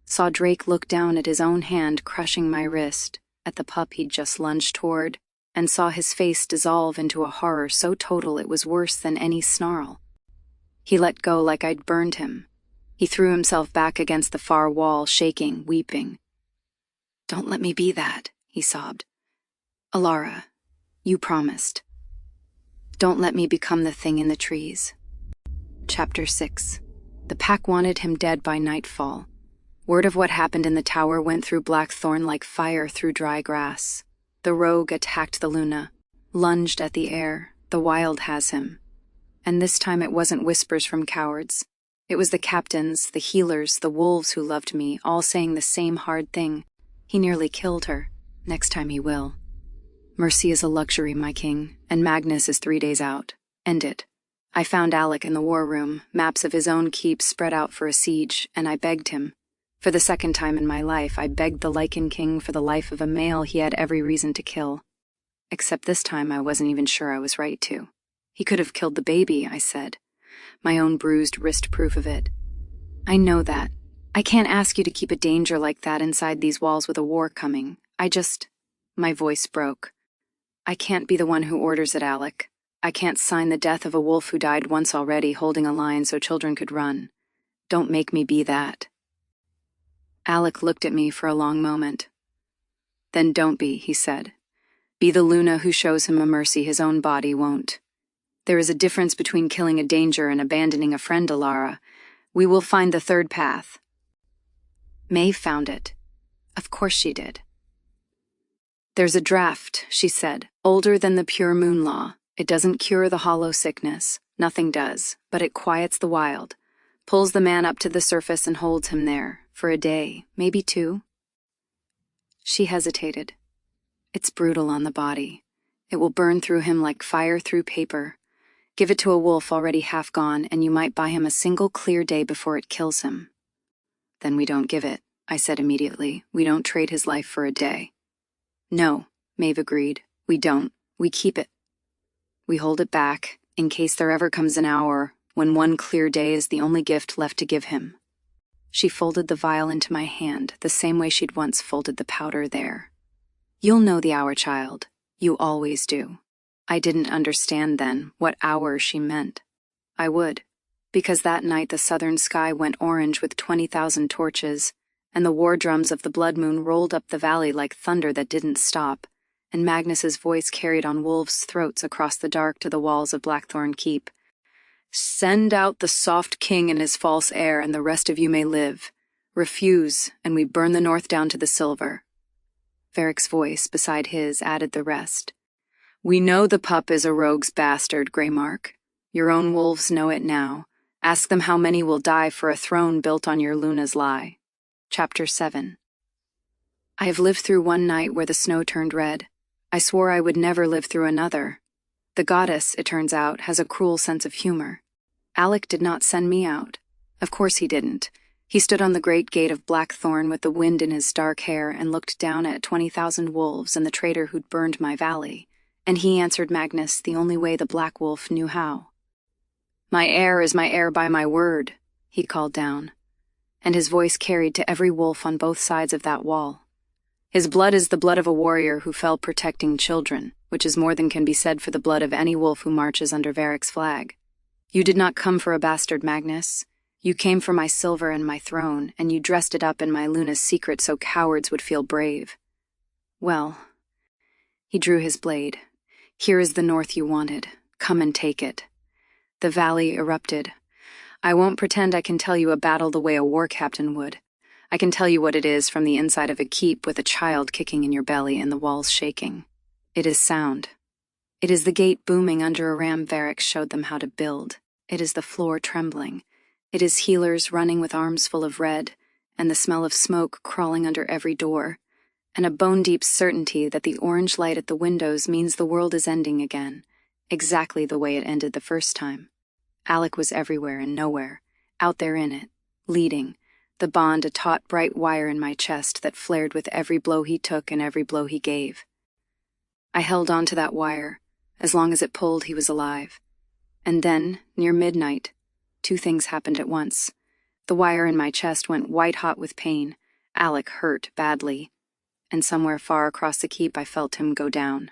Saw Drake look down at his own hand crushing my wrist, at the pup he'd just lunged toward, and saw his face dissolve into a horror so total it was worse than any snarl. He let go like I'd burned him. He threw himself back against the far wall, shaking, weeping. "Don't let me be that," he sobbed. "Elara, you promised. Don't let me become the thing in the trees." Chapter 6. The pack wanted him dead by nightfall. Word of what happened in the tower went through Blackthorn like fire through dry grass. The rogue attacked the Luna, lunged at the air. The wild has him. And this time it wasn't whispers from cowards. It was the captains, the healers, the wolves who loved me, all saying the same hard thing. He nearly killed her. Next time he will. Mercy is a luxury, my king, and Magnus is 3 days out. End it. I found Alec in the war room, maps of his own keep spread out for a siege, and I begged him. For the second time in my life, I begged the Lycan King for the life of a male he had every reason to kill. Except this time I wasn't even sure I was right to. He could have killed the baby, I said. My own bruised wrist proof of it. "I know that. I can't ask you to keep a danger like that inside these walls with a war coming. My voice broke. I can't be the one who orders it, Alec. I can't sign the death of a wolf who died once already holding a lion so children could run. Don't make me be that." Alec looked at me for a long moment. "Then don't be," he said. "Be the Luna who shows him a mercy his own body won't. There is a difference between killing a danger and abandoning a friend, Elara. We will find the third path." Maeve found it. Of course she did. "There's a draft," she said, "older than the pure moon law. It doesn't cure the hollow sickness. Nothing does, but it quiets the wild. pulls the man up to the surface and holds him there, for a day, maybe 2. She hesitated. It's brutal on the body. It will burn through him like fire through paper. Give it to a wolf already half gone, and you might buy him a single clear day before it kills him. Then we don't give it, I said immediately. We don't trade his life for a day. No, Maeve agreed. We don't. We keep it. We hold it back, in case there ever comes an hour when one clear day is the only gift left to give him. She folded the vial into my hand, the same way she'd once folded the powder there. You'll know the hour, child. You always do. I didn't understand then what hour she meant. I would, because that night the southern sky went orange with 20,000 torches, and the war drums of the blood moon rolled up the valley like thunder that didn't stop, and Magnus's voice carried on wolves' throats across the dark to the walls of Blackthorn Keep. Send out the soft king and his false heir, and the rest of you may live. Refuse, and we burn the north down to the silver. Varric's voice, beside his, added the rest. We know the pup is a rogue's bastard, Greymark. Your own wolves know it now. Ask them how many will die for a throne built on your Luna's lie. Chapter 7. I have lived through one night where the snow turned red. I swore I would never live through another. The goddess, it turns out, has a cruel sense of humor. Alec did not send me out. Of course he didn't. He stood on the great gate of Blackthorn with the wind in his dark hair and looked down at 20,000 wolves and the traitor who'd burned my valley. And he answered Magnus the only way the Black Wolf knew how. My heir is my heir by my word, he called down. And his voice carried to every wolf on both sides of that wall. His blood is the blood of a warrior who fell protecting children, which is more than can be said for the blood of any wolf who marches under Varric's flag. You did not come for a bastard, Magnus. You came for my silver and my throne, and you dressed it up in my Luna's secret so cowards would feel brave. Well, he drew his blade. Here is the north you wanted. Come and take it. The valley erupted. I won't pretend I can tell you a battle the way a war captain would. I can tell you what it is from the inside of a keep with a child kicking in your belly and the walls shaking. It is sound. It is the gate booming under a ram Varric showed them how to build. It is the floor trembling. It is healers running with arms full of red, and the smell of smoke crawling under every door, and a bone-deep certainty that the orange light at the windows means the world is ending again, exactly the way it ended the first time. Alec was everywhere and nowhere, out there in it, leading, the bond a taut bright wire in my chest that flared with every blow he took and every blow he gave. I held on to that wire. As long as it pulled, he was alive. And then, near midnight, 2 things happened at once. The wire in my chest went white-hot with pain. Alec hurt badly. And somewhere far across the keep I felt him go down.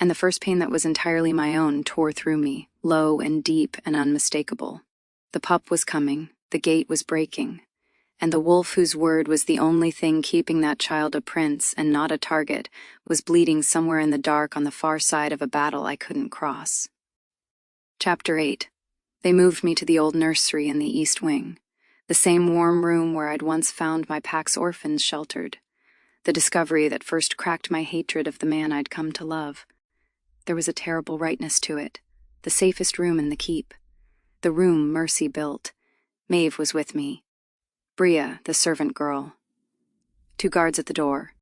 And the first pain that was entirely my own tore through me, low and deep and unmistakable. The pup was coming. The gate was breaking. And the wolf whose word was the only thing keeping that child a prince and not a target was bleeding somewhere in the dark on the far side of a battle I couldn't cross. Chapter 8. They moved me to the old nursery in the east wing, the same warm room where I'd once found my pack's orphans sheltered, the discovery that first cracked my hatred of the man I'd come to love. There was a terrible rightness to it, the safest room in the keep, the room Mercy built. Maeve was with me. Bria, the servant girl. 2 guards at the door.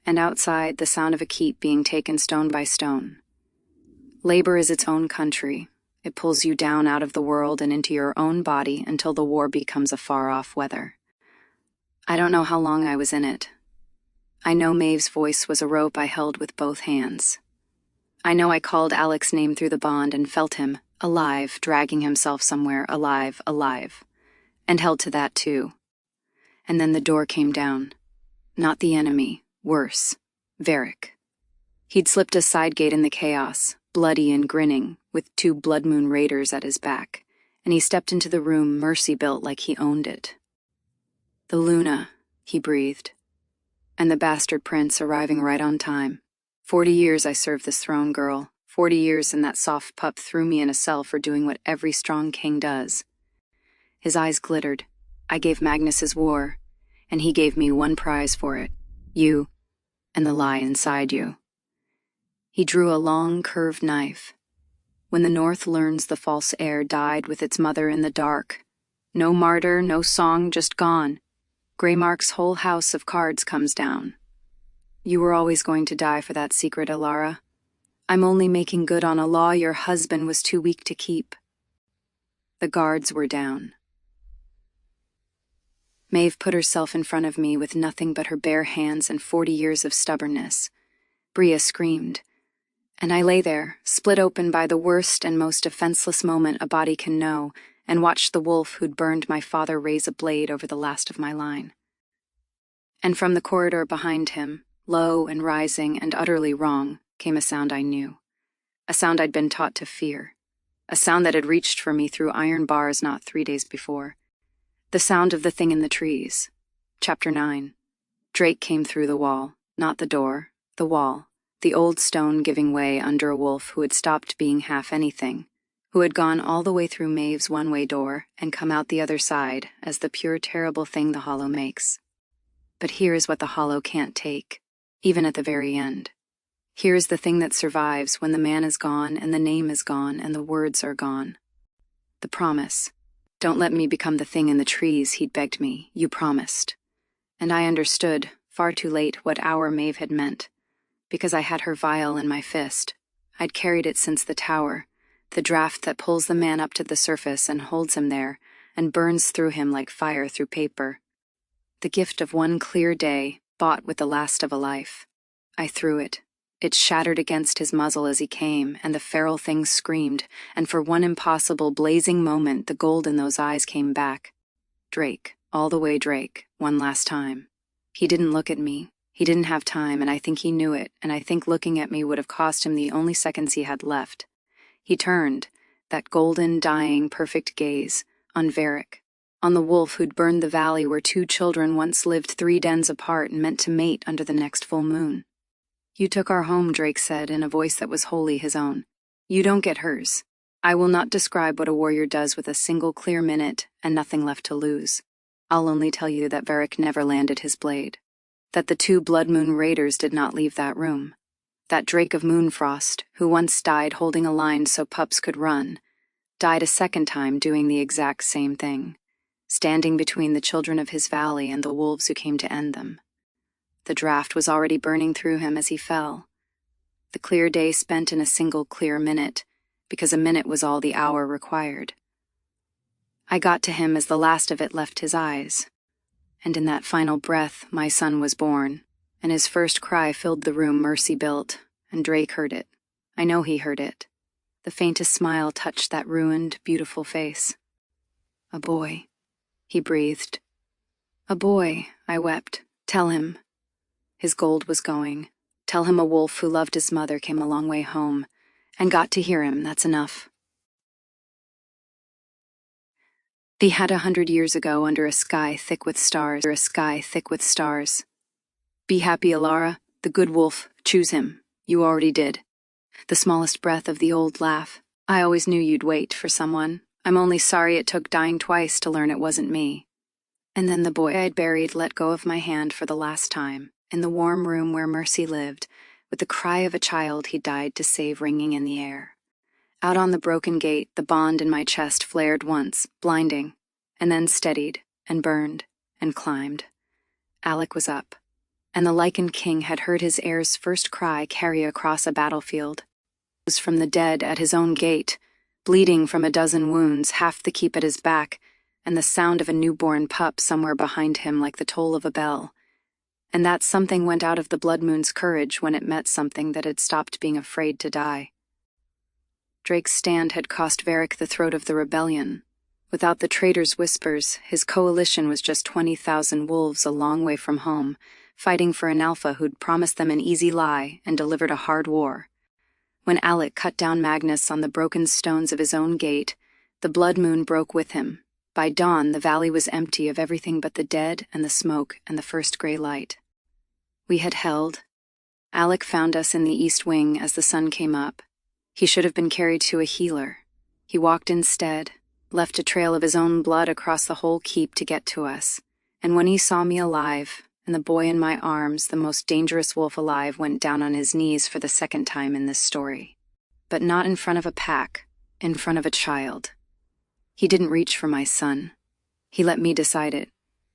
And outside, the sound of a keep being taken stone by stone. Labor is its own country. It pulls you down out of the world and into your own body until the war becomes a far-off weather. I don't know how long I was in it. I know Maeve's voice was a rope I held with both hands. I know I called Alec's name through the bond and felt him, alive, dragging himself somewhere, alive, and held to that too. And then the door came down. Not the enemy, worse, Varric. He'd slipped a side gate in the chaos, bloody and grinning, with 2 blood moon raiders at his back, and he stepped into the room Mercy built like he owned it. The Luna, he breathed, and the bastard prince arriving right on time. 40 years I served this throne girl, 40 years and that soft pup threw me in a cell for doing what every strong king does. His eyes glittered. I gave Magnus his war, and he gave me one prize for it, you, and the lie inside you. He drew a long, curved knife. When the North learns the false heir died with its mother in the dark, No martyr, no song, just gone. Greymark's whole house of cards comes down. You were always going to die for that secret, Elara. I'm only making good on a law your husband was too weak to keep. The guards were down. Maeve put herself in front of me with nothing but her bare hands and 40 years of stubbornness. Bria screamed. And I lay there, split open by the worst and most defenseless moment a body can know, and watched the wolf who'd burned my father raise a blade over the last of my line. And from the corridor behind him, low and rising and utterly wrong, came a sound I knew. A sound I'd been taught to fear. A sound that had reached for me through iron bars not 3 days before. The sound of the thing in the trees. Chapter 9. Drake came through the wall, not the door, the wall, the old stone giving way under a wolf who had stopped being half anything, who had gone all the way through Maeve's one-way door and come out the other side as the pure terrible thing the hollow makes. But here is what the hollow can't take, even at the very end. Here is the thing that survives when the man is gone and the name is gone and the words are gone. The promise. Don't let me become the thing in the trees, he'd begged me. You promised. And I understood, far too late, what hour Maeve had meant. Because I had her vial in my fist. I'd carried it since the tower, the draft that pulls the man up to the surface and holds him there, and burns through him like fire through paper. The gift of one clear day, bought with the last of a life. I threw it. It shattered against his muzzle as he came, and the feral thing screamed, and for one impossible, blazing moment the gold in those eyes came back. Drake, all the way Drake, one last time. He didn't look at me. He didn't have time, and I think he knew it, and I think looking at me would have cost him the only seconds he had left. He turned, that golden, dying, perfect gaze, on Varric, on the wolf who'd burned the valley where 2 children once lived 3 dens apart and meant to mate under the next full moon. You took our home, Drake said in a voice that was wholly his own. You don't get hers. I will not describe what a warrior does with a single clear minute and nothing left to lose. I'll only tell you that Varric never landed his blade. That the 2 Blood Moon raiders did not leave that room. That Drake of Moonfrost, who once died holding a line so pups could run, died a second time doing the exact same thing, standing between the children of his valley and the wolves who came to end them. The draft was already burning through him as he fell. The clear day spent in a single clear minute, because a minute was all the hour required. I got to him as the last of it left his eyes, and in that final breath my son was born, and his first cry filled the room Mercy built, and Drake heard it. I know he heard it. The faintest smile touched that ruined, beautiful face. A boy, he breathed. A boy, I wept. Tell him. His gold was going. Tell him a wolf who loved his mother came a long way home, and got to hear him, that's enough. Thee had 100 years ago under a sky thick with stars, Be happy, Elara, the good wolf, choose him. You already did. The smallest breath of the old laugh. I always knew you'd wait for someone. I'm only sorry it took dying twice to learn it wasn't me. And then the boy I'd buried let go of my hand for the last time, in the warm room where Mercy lived, with the cry of a child he died to save ringing in the air. Out on the broken gate, the bond in my chest flared once, blinding, and then steadied, and burned, and climbed. Alec was up, and the lichened king had heard his heir's first cry carry across a battlefield. He was from the dead at his own gate, bleeding from a dozen wounds, half the keep at his back, and the sound of a newborn pup somewhere behind him like the toll of a bell. And that something went out of the Blood Moon's courage when it met something that had stopped being afraid to die. Drake's stand had cost Varric the throat of the rebellion. Without the traitor's whispers, his coalition was just 20,000 wolves a long way from home, fighting for an alpha who'd promised them an easy lie and delivered a hard war. When Alec cut down Magnus on the broken stones of his own gate, the Blood Moon broke with him. By dawn, the valley was empty of everything but the dead and the smoke and the first gray light. We had held. Alec found us in the east wing as the sun came up. He should have been carried to a healer. He walked instead, left a trail of his own blood across the whole keep to get to us. And when he saw me alive, and the boy in my arms, the most dangerous wolf alive, went down on his knees for the second time in this story. But not in front of a pack, in front of a child. He didn't reach for my son. He let me decide it.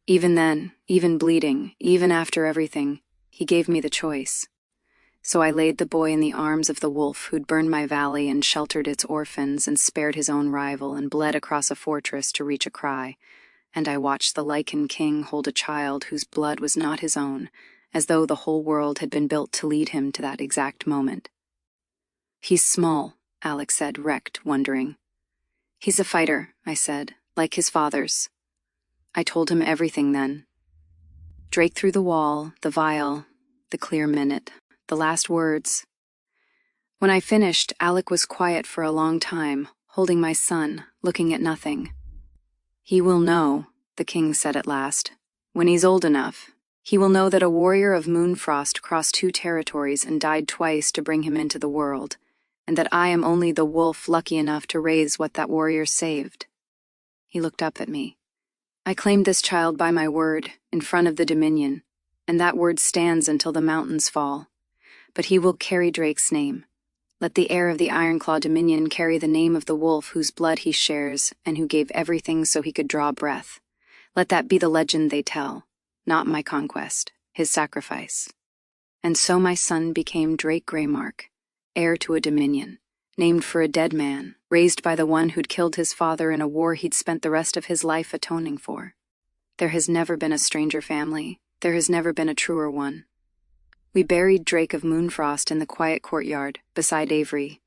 Even then, even bleeding, even after everything, he gave me the choice. So I laid the boy in the arms of the wolf who'd burned my valley and sheltered its orphans and spared his own rival and bled across a fortress to reach a cry, and I watched the Lichen King hold a child whose blood was not his own, as though the whole world had been built to lead him to that exact moment. "He's small," Alex said, wrecked, wondering. "He's a fighter," I said, "like his father's." I told him everything then. Drake through the wall, the vial, the clear minute, the last words. When I finished, Alec was quiet for a long time, holding my son, looking at nothing. "He will know," the king said at last. "When he's old enough, he will know that a warrior of Moonfrost crossed 2 territories and died twice to bring him into the world, and that I am only the wolf lucky enough to raise what that warrior saved." He looked up at me. "I claimed this child by my word, in front of the Dominion, and that word stands until the mountains fall. But he will carry Drake's name. Let the heir of the Ironclaw Dominion carry the name of the wolf whose blood he shares and who gave everything so he could draw breath. Let that be the legend they tell, not my conquest, his sacrifice." And so my son became Drake Greymark, heir to a Dominion, named for a dead man, raised by the one who'd killed his father in a war he'd spent the rest of his life atoning for. There has never been a stranger family. There has never been a truer one. We buried Drake of Moonfrost in the quiet courtyard, beside Avery.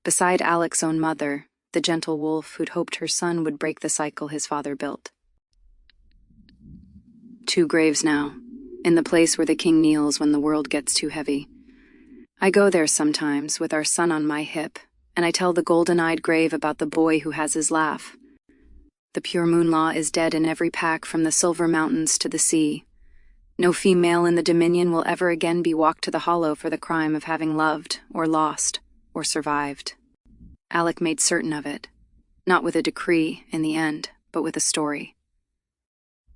Beside Alec's own mother, the gentle wolf who'd hoped her son would break the cycle his father built. 2 graves now, in the place where the king kneels when the world gets too heavy. I go there sometimes, with our son on my hip, and I tell the golden-eyed grave about the boy who has his laugh. The pure Moonlaw is dead in every pack from the Silver Mountains to the sea. No female in the Dominion will ever again be walked to the Hollow for the crime of having loved, or lost, or survived. Alec made certain of it, not with a decree in the end, but with a story.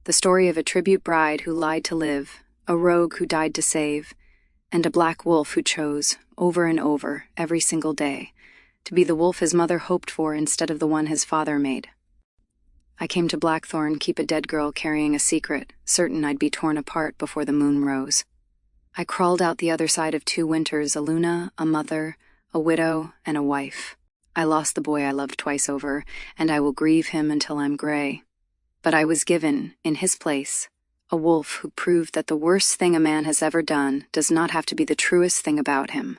The story of a tribute bride who lied to live, a rogue who died to save, and a black wolf who chose, over and over, every single day, to be the wolf his mother hoped for instead of the one his father made. I came to Blackthorn Keep a dead girl carrying a secret, certain I'd be torn apart before the moon rose. I crawled out the other side of 2 winters, a Luna, a mother, a widow, and a wife. I lost the boy I loved twice over, and I will grieve him until I'm gray. But I was given, in his place, a wolf who proved that the worst thing a man has ever done does not have to be the truest thing about him.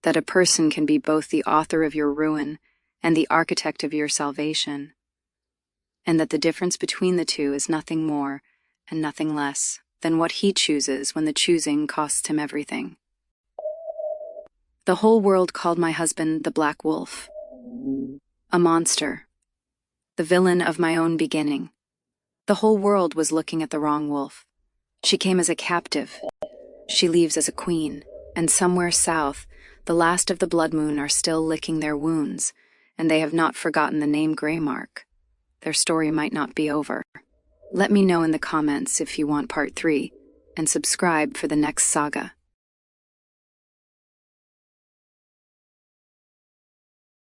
That a person can be both the author of your ruin and the architect of your salvation. And that the difference between the two is nothing more and nothing less than what he chooses when the choosing costs him everything. The whole world called my husband the Black Wolf. A monster. The villain of my own beginning. The whole world was looking at the wrong wolf. She came as a captive. She leaves as a queen. And somewhere south, the last of the Blood Moon are still licking their wounds, and they have not forgotten the name Greymark. Their story might not be over. Let me know in the comments if you want part 3, and subscribe for the next saga.